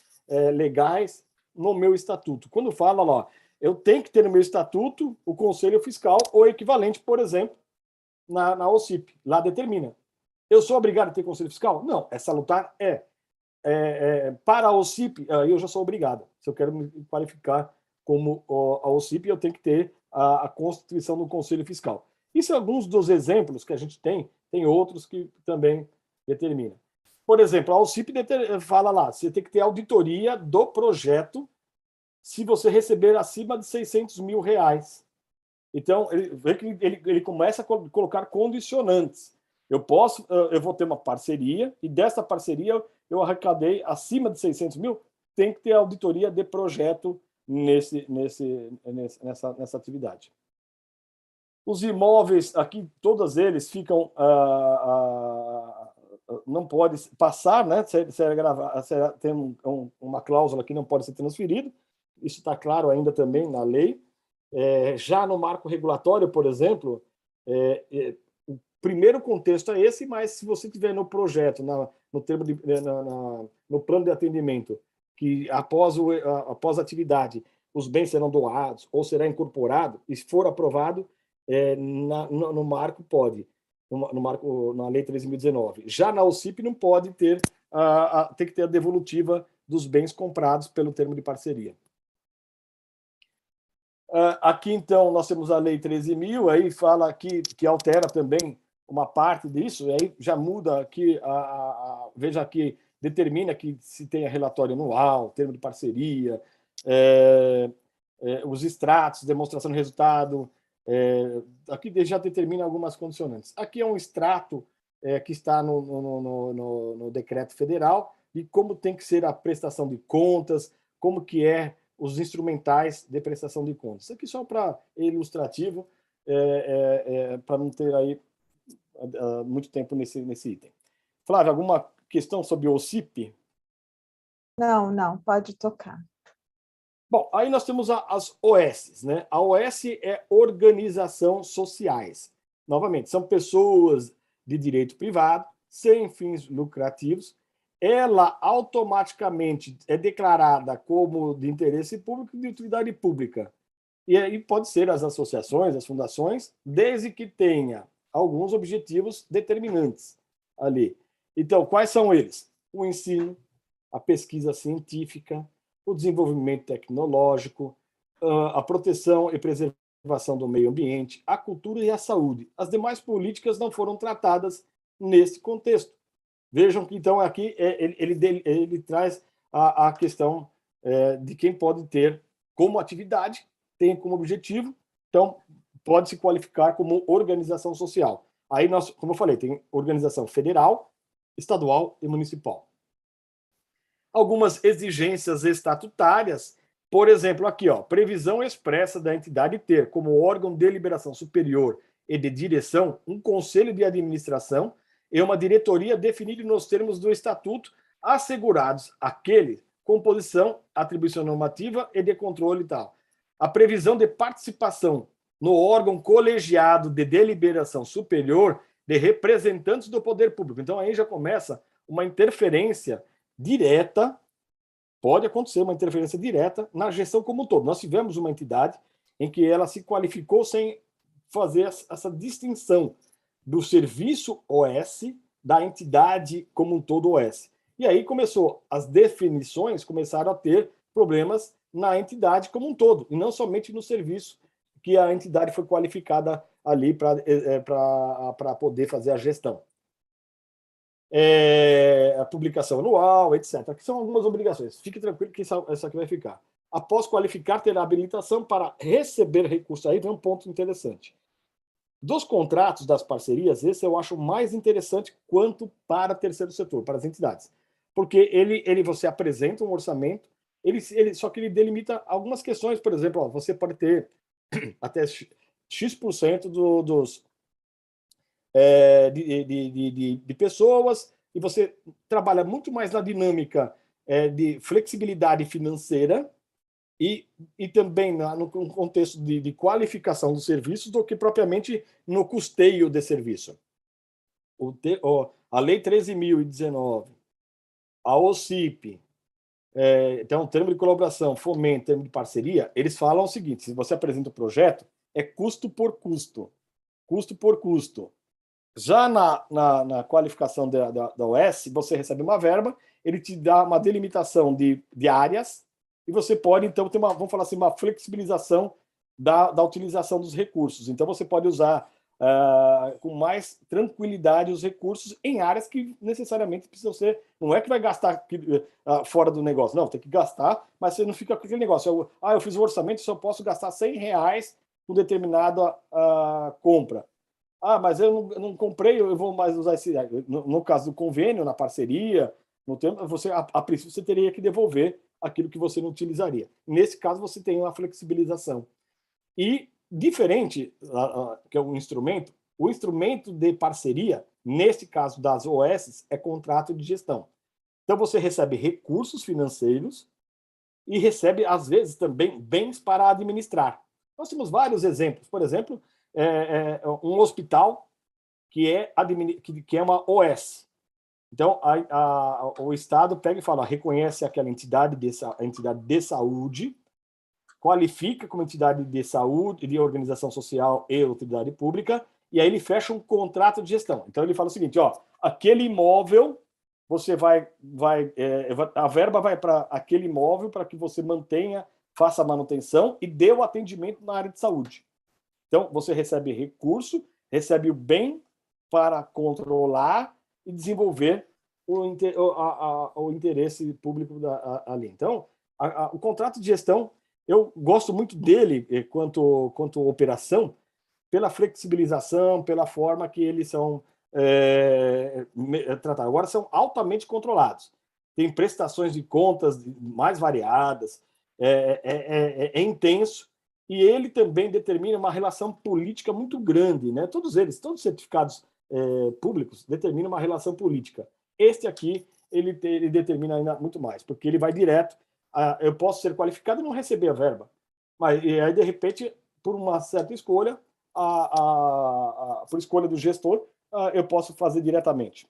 legais no meu estatuto. Quando fala lá, eu tenho que ter no meu estatuto o Conselho Fiscal ou equivalente, por exemplo, na OCIP. Lá determina. Eu sou obrigado a ter Conselho Fiscal? Não, é salutar? Para a OCIP, eu já sou obrigado. Se eu quero me qualificar como a OCIP, eu tenho que ter a constituição do Conselho Fiscal. Isso é alguns dos exemplos que a gente tem outros que também determinam. Por exemplo, a OCIP fala lá, você tem que ter auditoria do projeto se você receber acima de R$600 mil. Então, ele começa a colocar condicionantes. Eu vou ter uma parceria, e dessa parceria eu arrecadei acima de 600 mil, tem que ter auditoria de projeto nessa atividade. Os imóveis, aqui, todos eles ficam... não pode passar, né? Tem uma cláusula que não pode ser transferido. Isso está claro ainda também na lei. Já no marco regulatório, por exemplo, o primeiro contexto é esse, mas se você tiver no projeto, no plano de atendimento, que após a atividade os bens serão doados ou será incorporado, e se for aprovado, no marco pode, na Lei 13.019. Já na OCIP não pode tem que ter a devolutiva dos bens comprados pelo termo de parceria. Aqui, então, nós temos a Lei 13.000, aí fala aqui que altera também uma parte disso, e aí já muda aqui, veja aqui, determina que se tenha relatório anual, termo de parceria, os extratos, demonstração de resultado, aqui já determina algumas condicionantes. Aqui é um extrato que está no decreto federal e como tem que ser a prestação de contas, como que os instrumentais de prestação de contas. Isso aqui só para ilustrativo, para não ter aí muito tempo nesse item. Flávia, alguma questão sobre o OCIP? Não, pode tocar. Bom, aí nós temos as OS, né? A OS é organização sociais. Novamente, são pessoas de direito privado, sem fins lucrativos. Ela automaticamente é declarada como de interesse público e de utilidade pública. E aí pode ser as associações, as fundações, desde que tenha alguns objetivos determinantes ali. Então, quais são eles? O ensino, a pesquisa científica, o desenvolvimento tecnológico, a proteção e preservação do meio ambiente, a cultura e a saúde. As demais políticas não foram tratadas nesse contexto. Vejam que, então, aqui ele traz a questão de quem pode ter como atividade, tem como objetivo, então pode se qualificar como organização social. Aí nós, como eu falei, tem organização federal, estadual e municipal. Algumas exigências estatutárias, por exemplo, aqui, previsão expressa da entidade ter como órgão de deliberação superior e de direção um conselho de administração e uma diretoria definida nos termos do estatuto, assegurados aquele composição, atribuição normativa e de controle e tal. A previsão de participação no órgão colegiado de deliberação superior de representantes do poder público. Então, aí já começa uma interferência direta, pode acontecer uma interferência direta na gestão como um todo. Nós tivemos uma entidade em que ela se qualificou sem fazer essa distinção do serviço OS da entidade como um todo OS. E aí as definições começaram a ter problemas na entidade como um todo, e não somente no serviço que a entidade foi qualificada ali para poder fazer a gestão. A publicação anual, etc. Que são algumas obrigações. Fique tranquilo que essa aqui vai ficar. Após qualificar, terá habilitação para receber recursos. Aí vem um ponto interessante. Dos contratos das parcerias, esse eu acho mais interessante quanto para o terceiro setor, para as entidades. Porque você apresenta um orçamento, só que ele delimita algumas questões. Por exemplo, você pode ter até X% de pessoas, e você trabalha muito mais na dinâmica de flexibilidade financeira e também no contexto de qualificação dos serviços do que propriamente no custeio de serviço. A Lei 13.019, a OCIP, então, termo de colaboração, fomento, termo de parceria, eles falam o seguinte: se você apresenta o projeto, é custo por custo. Custo por custo. Já na qualificação da OS, você recebe uma verba, ele te dá uma delimitação de áreas, e você pode, então, ter vamos falar assim, uma flexibilização da utilização dos recursos. Então, você pode usar com mais tranquilidade os recursos em áreas que necessariamente precisam ser... Não é que vai gastar fora do negócio, não, tem que gastar, mas você não fica com aquele negócio. Eu fiz o orçamento, só posso gastar R$100 por determinada compra. Mas eu não comprei, eu vou mais usar esse... No caso do convênio, na parceria, no tempo, a princípio você teria que devolver aquilo que você não utilizaria. Nesse caso, você tem uma flexibilização. E, diferente, que é o instrumento de parceria, nesse caso das OS, é contrato de gestão. Então, você recebe recursos financeiros e recebe, às vezes, também bens para administrar. Nós temos vários exemplos. Por exemplo, um hospital que é uma OS. Então, o Estado pega e fala, reconhece aquela entidade de saúde, qualifica como entidade de saúde, de organização social e utilidade pública, e aí ele fecha um contrato de gestão. Então, ele fala o seguinte, aquele imóvel, a verba vai para aquele imóvel para que você mantenha, faça a manutenção e dê o atendimento na área de saúde. Então, você recebe recurso, recebe o bem para controlar e desenvolver o interesse público ali. Então, o contrato de gestão, eu gosto muito dele quanto operação, pela flexibilização, pela forma que eles são tratados. Agora, são altamente controlados. Tem prestações de contas mais variadas, é intenso, e ele também determina uma relação política muito grande, né? Todos os certificados públicos determinam uma relação política. Este aqui, ele determina ainda muito mais, porque ele vai direto. Eu posso ser qualificado e não receber a verba, mas aí, de repente, por uma certa escolha, por escolha do gestor, eu posso fazer diretamente.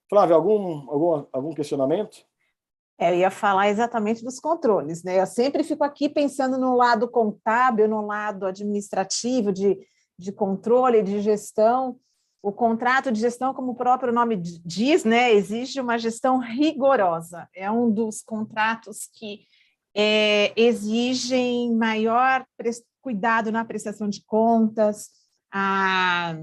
Flávia, algum questionamento? Eu ia falar exatamente dos controles, né? Eu sempre fico aqui pensando no lado contábil, no lado administrativo, de controle, de gestão. O contrato de gestão, como o próprio nome diz, né, exige uma gestão rigorosa. É um dos contratos que exigem maior cuidado na prestação de contas, a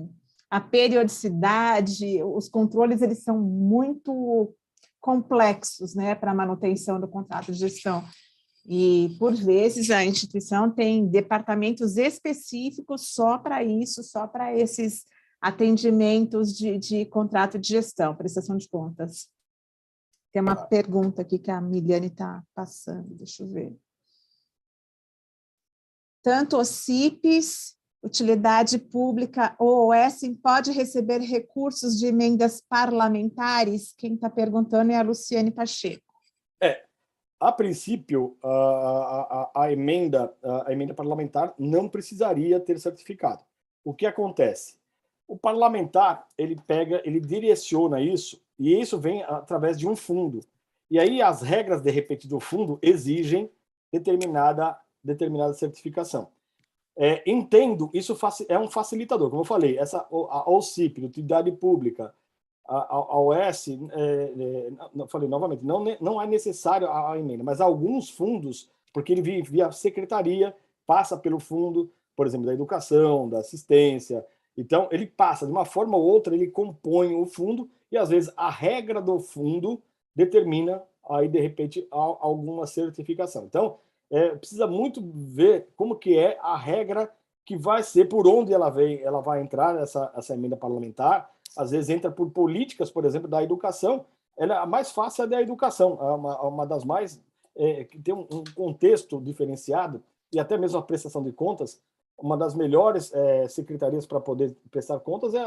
periodicidade, os controles eles são muito complexos, né, para a manutenção do contrato de gestão. E, por vezes, a instituição tem departamentos específicos só para isso, só para esses atendimentos de contrato de gestão, prestação de contas. Tem uma pergunta aqui que a Miliane está passando, deixa eu ver. Tanto os CIPs, utilidade pública ou OS, pode receber recursos de emendas parlamentares? Quem está perguntando é a Luciane Pacheco. a princípio, a emenda parlamentar não precisaria ter certificado. O que acontece? O parlamentar, ele direciona isso, e isso vem através de um fundo. E aí as regras, de repente, do fundo exigem determinada certificação. Entendo, isso é um facilitador, como eu falei, a OCIP, Utilidade Pública, a OS, falei novamente, não é necessário a emenda, mas alguns fundos, porque ele via secretaria, passa pelo fundo, por exemplo, da educação, da assistência. Então, ele passa, de uma forma ou outra, ele compõe o fundo, e às vezes a regra do fundo determina, aí, de repente, alguma certificação. Então, precisa muito ver como que é a regra que vai ser, por onde ela vai entrar, essa emenda parlamentar. Às vezes entra por políticas, por exemplo, da educação. A mais fácil é da educação, uma das mais que tem um contexto diferenciado, e até mesmo a prestação de contas. Uma das melhores secretarias para poder prestar contas é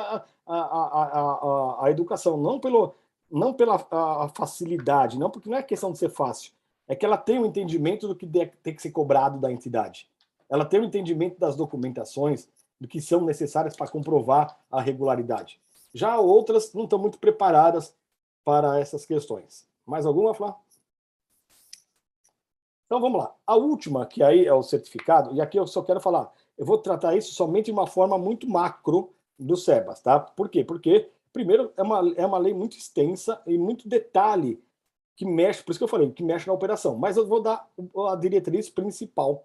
a educação, não pela facilidade, não, porque não é questão de ser fácil, é que ela tem um entendimento do que tem que ser cobrado da entidade. Ela tem um entendimento das documentações, do que são necessárias para comprovar a regularidade. Já outras não estão muito preparadas para essas questões. Mais alguma, Flá? Então, vamos lá. A última, que aí é o certificado, e aqui eu só quero falar, eu vou tratar isso somente de uma forma muito macro do SEBAS, tá? Por quê? Porque, primeiro, é uma lei muito extensa e muito detalhe que mexe, por isso que eu falei, que mexe na operação. Mas eu vou dar a diretriz principal.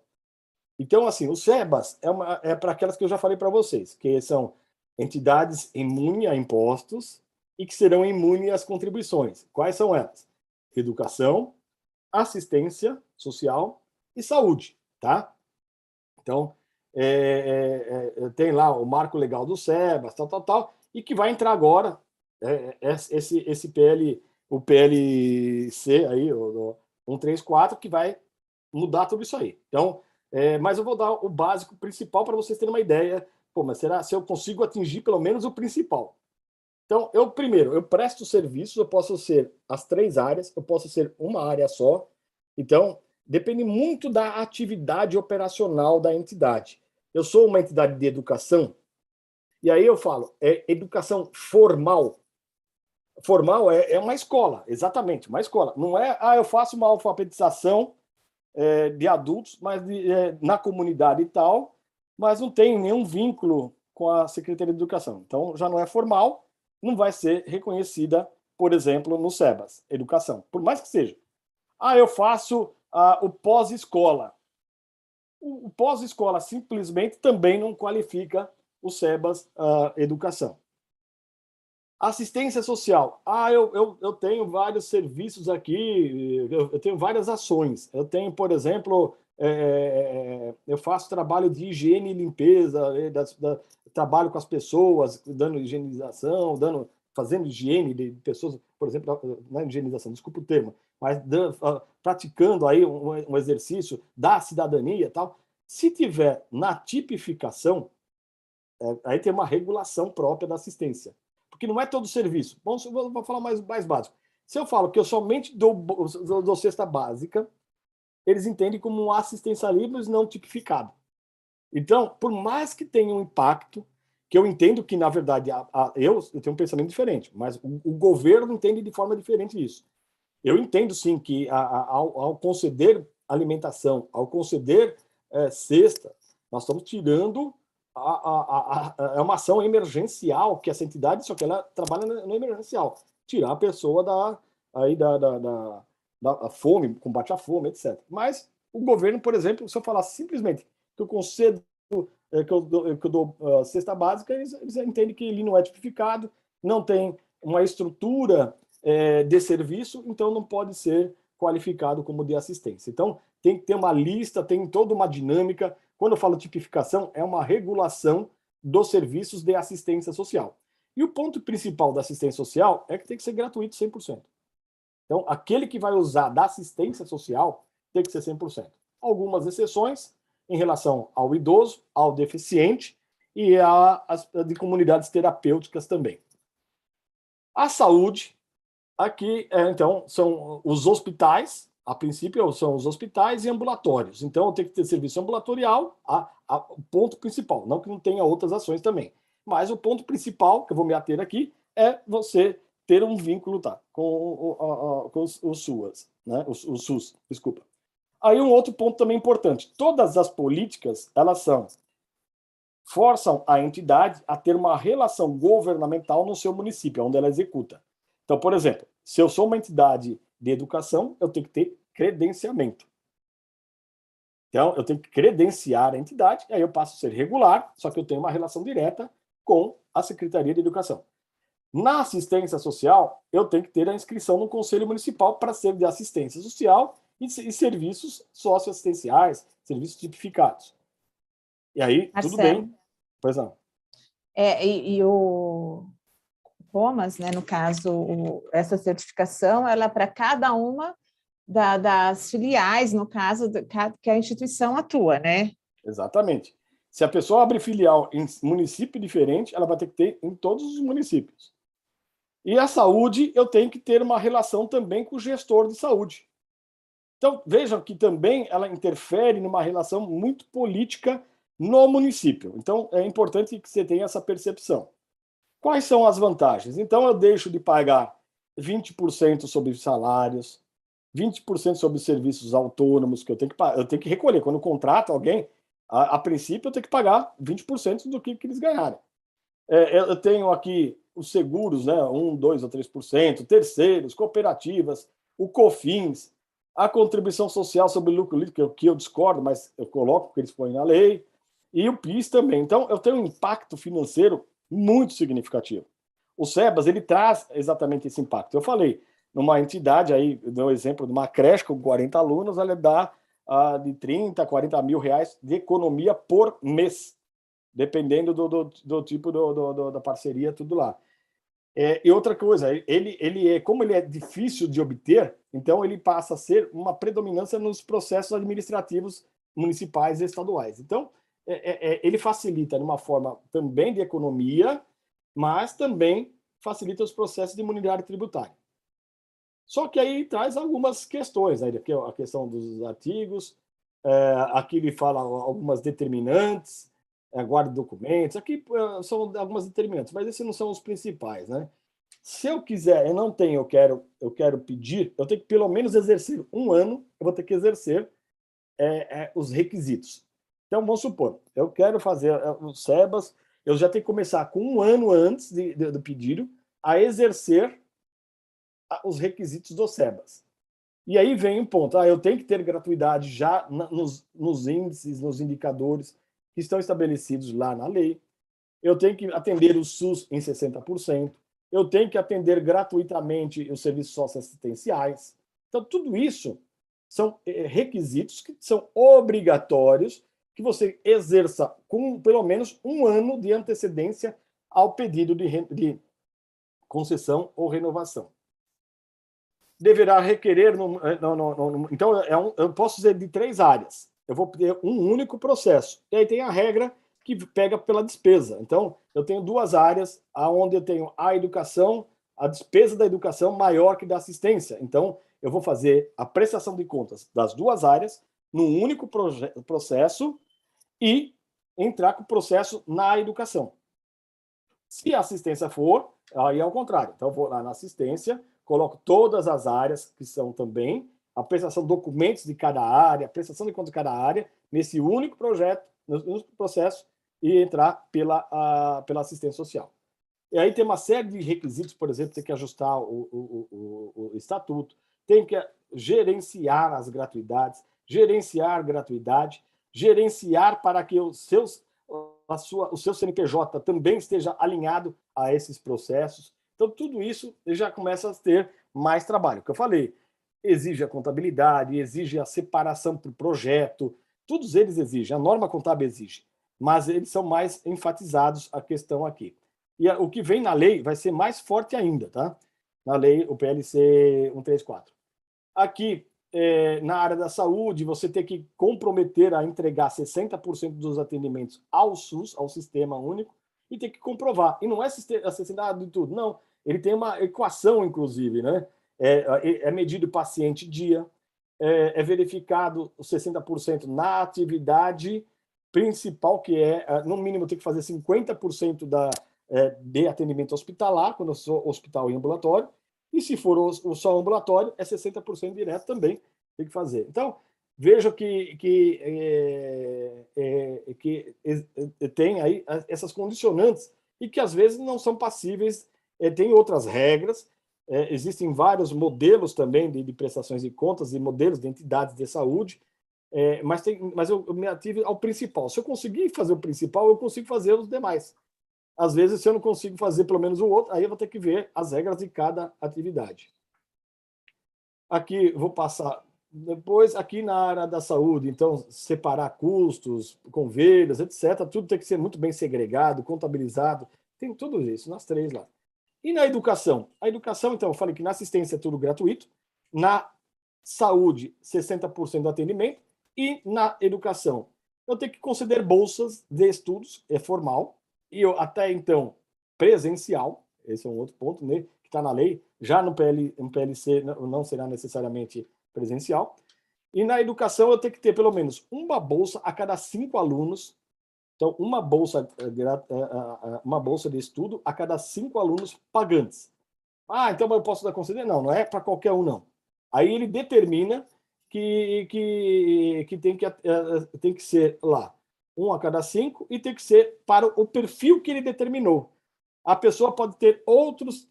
Então, assim, o SEBAS é para aquelas que eu já falei para vocês, que são entidades imunes a impostos e que serão imunes às contribuições. Quais são elas? Educação, assistência social e saúde, tá? Então, tem lá o marco legal do SEBAS, tal, e que vai entrar agora esse o PLC aí, o 134, que vai mudar tudo isso aí. Então, mas eu vou dar o básico principal para vocês terem uma ideia. Pô, mas será se eu consigo atingir pelo menos o principal? Então, primeiro, eu presto serviços, eu posso ser as 3 áreas, eu posso ser uma área só. Então, depende muito da atividade operacional da entidade. Eu sou uma entidade de educação, e aí eu falo, educação formal. Formal é uma escola, exatamente, uma escola. Não é, eu faço uma alfabetização de adultos, mas na comunidade e tal, mas não tem nenhum vínculo com a Secretaria de Educação. Então, já não é formal, não vai ser reconhecida, por exemplo, no SEBAS, educação, por mais que seja. Eu faço o pós-escola. O pós-escola simplesmente também não qualifica o SEBAS educação. Assistência social. Eu tenho vários serviços aqui, eu tenho várias ações. Eu tenho, por exemplo, eu faço trabalho de higiene e limpeza, trabalho com as pessoas, dando higienização, fazendo higiene de pessoas, por exemplo, não é higienização, desculpa o termo, mas praticando aí um exercício da cidadania e tal. Se tiver na tipificação, aí tem uma regulação própria da assistência. Porque não é todo serviço. Vou falar mais básico. Se eu falo que eu somente dou cesta básica, eles entendem como um assistencialismo não tipificado. Então, por mais que tenha um impacto, que eu entendo que, na verdade, eu tenho um pensamento diferente, mas o governo entende de forma diferente isso. Eu entendo, sim, que ao conceder alimentação, ao conceder cesta, nós estamos tirando é uma ação emergencial, que essa entidade, só que ela trabalha no emergencial. Tirar a pessoa da fome, combate à fome, etc. Mas o governo, por exemplo, se eu falar simplesmente que eu concedo, que eu dou cesta básica, eles entendem que ele não é tipificado, não tem uma estrutura de serviço, então não pode ser qualificado como de assistência. Então, tem que ter uma lista, tem toda uma dinâmica. Quando eu falo tipificação, é uma regulação dos serviços de assistência social. E o ponto principal da assistência social é que tem que ser gratuito 100%. Então, aquele que vai usar da assistência social tem que ser 100%. Algumas exceções em relação ao idoso, ao deficiente e de comunidades terapêuticas também. A saúde, aqui, então, são os hospitais, A princípio, são os hospitais e ambulatórios. Então, eu tenho que ter serviço ambulatorial, o ponto principal. Não que não tenha outras ações também. Mas o ponto principal, que eu vou me ater aqui, é você ter um vínculo com o SUAS, né? O SUS, desculpa. Aí um outro ponto também importante. Todas as políticas, elas forçam a entidade a ter uma relação governamental no seu município, onde ela executa. Então, por exemplo, se eu sou uma entidade de educação, eu tenho que ter credenciamento. Então, eu tenho que credenciar a entidade, e aí eu passo a ser regular, só que eu tenho uma relação direta com a Secretaria de Educação. Na assistência social, eu tenho que ter a inscrição no Conselho Municipal para ser de assistência social e serviços socioassistenciais, serviços tipificados. E aí, Marcelo, tudo bem. Pois não. E o Comas, né, no caso, essa certificação, ela é para cada uma das filiais, no caso, que a instituição atua, né? Exatamente. Se a pessoa abre filial em município diferente, ela vai ter que ter em todos os municípios. E a saúde, eu tenho que ter uma relação também com o gestor de saúde. Então, vejam que também ela interfere numa relação muito política no município. Então, é importante que você tenha essa percepção. Quais são as vantagens? Então, eu deixo de pagar 20% sobre salários, 20% sobre serviços autônomos, que eu tenho que recolher. Quando eu contrato alguém, a princípio, eu tenho que pagar 20% do que eles ganharem. Eu tenho aqui os seguros, né, 1, 2 ou 3%, terceiros, cooperativas, o COFINS, a contribuição social sobre lucro líquido, que eu discordo, mas eu coloco porque eles põem na lei, e o PIS também. Então, eu tenho um impacto financeiro muito significativo. O SEBAS, ele traz exatamente esse impacto. Eu falei, numa entidade, aí, eu dei um exemplo de uma creche com 40 alunos, ela dá de 30 a 40 mil reais de economia por mês, dependendo do tipo da parceria, tudo lá. E outra coisa, como ele é difícil de obter, então ele passa a ser uma predominância nos processos administrativos municipais e estaduais. Então, ele facilita de uma forma também de economia, mas também facilita os processos de imunidade tributária. Só que aí traz algumas questões, né? A questão dos artigos, aqui ele fala algumas determinantes, guarda de documentos, aqui são algumas determinantes, mas esses não são os principais, né? Se eu quiser, eu não tenho, eu quero pedir, eu tenho que pelo menos exercer 1 ano, eu vou ter que exercer os requisitos. Então, vamos supor, eu quero fazer o SEBAS, eu já tenho que começar com 1 ano antes do pedido a exercer os requisitos do SEBAS. E aí vem um ponto, eu tenho que ter gratuidade já nos índices, nos indicadores que estão estabelecidos lá na lei, eu tenho que atender o SUS em 60%, eu tenho que atender gratuitamente os serviços socioassistenciais. Então, tudo isso são requisitos que são obrigatórios que você exerça com pelo menos 1 ano de antecedência ao pedido de concessão ou renovação. Deverá requerer... Então, eu posso dizer de 3 áreas. Eu vou ter um único processo. E aí tem a regra que pega pela despesa. Então, eu tenho 2 áreas, onde eu tenho a educação, a despesa da educação maior que da assistência. Então, eu vou fazer a prestação de contas das 2 áreas num único processo e entrar com o processo na educação. Se a assistência for, aí é o contrário. Então, eu vou lá na assistência, coloco todas as áreas que são também, a prestação de documentos de cada área, a prestação de contas de cada área, nesse único projeto, no único processo, e entrar pela assistência social. E aí tem uma série de requisitos, por exemplo, tem que ajustar o estatuto, tem que gerenciar as gratuidades, gerenciar gratuidade, gerenciar para que o seu CNPJ também esteja alinhado a esses processos. Então, tudo isso já começa a ter mais trabalho. O que eu falei, exige a contabilidade, exige a separação por projeto, todos eles exigem, a norma contábil exige, mas eles são mais enfatizados a questão aqui. E o que vem na lei vai ser mais forte ainda, tá? Na lei, o PLC 134. Aqui, na área da saúde, você tem que comprometer a entregar 60% dos atendimentos ao SUS, ao Sistema Único, e tem que comprovar. E não é assassinado de tudo, não. Ele tem uma equação, inclusive, né? É medido paciente dia, é verificado os 60% na atividade principal, que é, no mínimo, tem que fazer 50% de atendimento hospitalar, quando eu sou hospital e ambulatório, e se for o só ambulatório, é 60% direto também, tem que fazer. Então, vejo que tem aí essas condicionantes e que, às vezes, não são passíveis, tem outras regras, existem vários modelos também de prestações de contas e modelos de entidades de saúde, mas eu me ativo ao principal. Se eu conseguir fazer o principal, eu consigo fazer os demais. Às vezes, se eu não consigo fazer pelo menos o outro, aí eu vou ter que ver as regras de cada atividade. Aqui, vou passar depois, aqui na área da saúde, então, separar custos, convênios, etc. Tudo tem que ser muito bem segregado, contabilizado. Tem tudo isso, nas 3 lá. E na educação? A educação, então, eu falei que na assistência é tudo gratuito, na saúde, 60% do atendimento, e na educação, eu tenho que conceder bolsas de estudos, é formal, e eu, até então, presencial, esse é um outro ponto, né, que está na lei, já no PLC não será necessariamente presencial, e na educação eu tenho que ter pelo menos uma bolsa a cada 5 alunos, então uma bolsa de estudo a cada 5 alunos pagantes. Ah, então eu posso dar conceder? Não, não é para qualquer um, não. Aí ele determina que tem que ser lá 1 a cada 5 e tem que ser para o perfil que ele determinou. A pessoa pode ter outros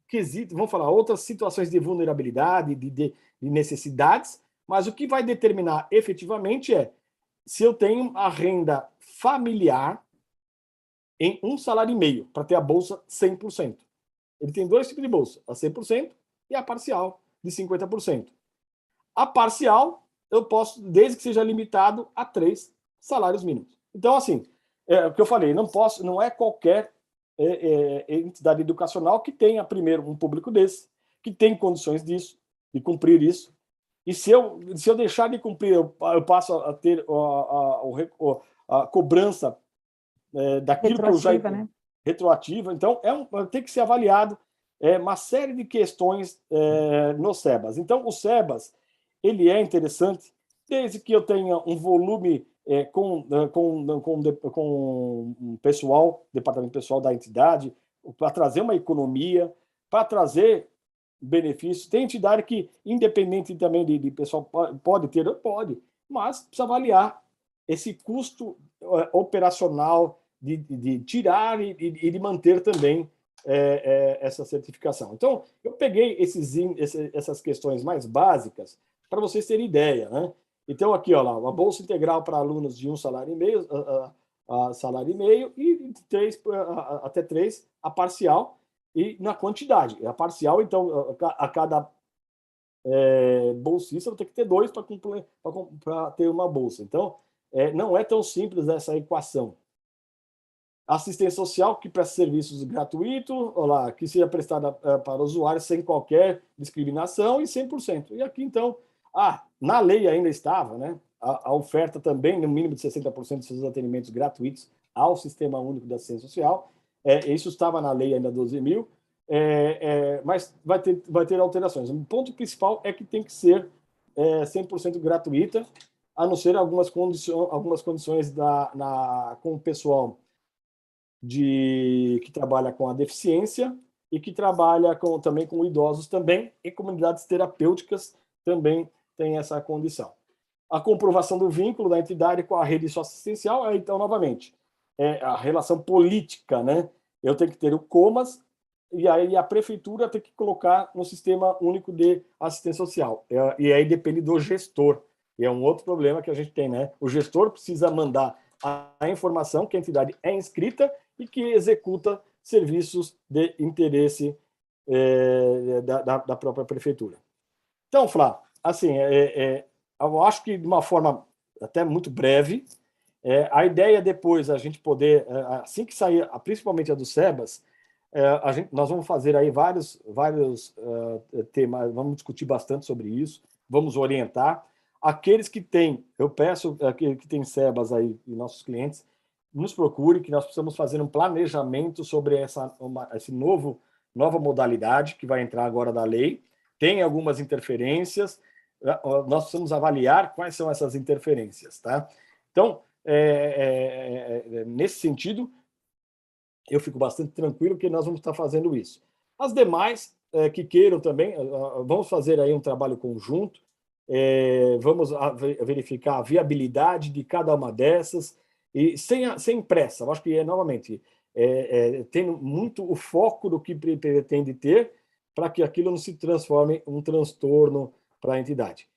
quesitos, vamos falar, outras situações de vulnerabilidade, de necessidades, mas o que vai determinar efetivamente é se eu tenho a renda familiar em 1,5 salário para ter a bolsa 100%. Ele tem 2 tipos de bolsa, a 100% e a parcial, de 50%. A parcial, eu posso, desde que seja limitado a 3 salários mínimos. Então, assim, o que eu falei, não é qualquer entidade educacional que tenha, primeiro, um público desse, que tem condições disso, de cumprir isso. E se eu deixar de cumprir, eu passo a ter a cobrança daquilo retroativa, que eu já... né? Retroativa. Então, tem que ser avaliado uma série de questões no SEBAS. Então, o SEBAS, ele é interessante desde que eu tenha um volume com pessoal, departamento pessoal da entidade, para trazer uma economia, para trazer benefícios. Tem entidade que, independente também de pessoal, pode ter, mas precisa avaliar esse custo operacional de tirar e de manter também essa certificação. Então, eu peguei essas questões mais básicas para vocês terem ideia, né? Então, aqui, ó, lá, uma bolsa integral para alunos de 1,5 salário e até 3 a parcial, e na quantidade. A parcial, então, a cada bolsista, eu vou ter que ter 2 para ter uma bolsa. Então, não é tão simples essa equação. Assistência social, que presta serviços gratuitos, que seja prestada para usuários sem qualquer discriminação e 100%. E aqui, então, na lei ainda estava, né, a oferta também, no mínimo de 60% dos seus atendimentos gratuitos ao Sistema Único de Assistência Social. Isso estava na lei ainda 12.000, mas vai ter alterações. O ponto principal é que tem que ser 100% gratuita, a não ser algumas condições com o pessoal que trabalha com a deficiência e que trabalha também com idosos também, e comunidades terapêuticas também tem essa condição. A comprovação do vínculo da entidade com a rede socioassistencial, então, novamente, a relação política, né? Eu tenho que ter o COMAS, e aí a prefeitura tem que colocar no Sistema Único de Assistência Social. E aí depende do gestor. E é um outro problema que a gente tem, né? O gestor precisa mandar a informação que a entidade é inscrita e que executa serviços de interesse da própria prefeitura. Então, Flá, assim, eu acho que de uma forma até muito breve, a ideia é depois a gente poder, assim que sair, principalmente a do SEBAS, nós vamos fazer aí vários temas, vamos discutir bastante sobre isso, vamos orientar. Aqueles que têm, eu peço que tem SEBAS aí, e nossos clientes, nos procure, que nós precisamos fazer um planejamento sobre essa nova modalidade que vai entrar agora da lei. Tem algumas interferências, nós precisamos avaliar quais são essas interferências, tá? Então, nesse sentido, eu fico bastante tranquilo que nós vamos estar fazendo isso. As demais que queiram também, vamos fazer aí um trabalho conjunto, vamos verificar a viabilidade de cada uma dessas, e sem pressa. Eu acho que, novamente, tendo muito o foco do que pretende ter, para que aquilo não se transforme em um transtorno para a entidade.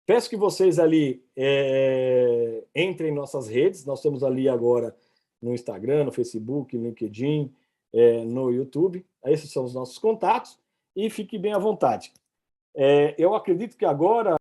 Peço que vocês ali entrem em nossas redes, nós estamos ali agora no Instagram, no Facebook, no LinkedIn, no YouTube. Esses são os nossos contatos, e fique bem à vontade. Eu acredito que agora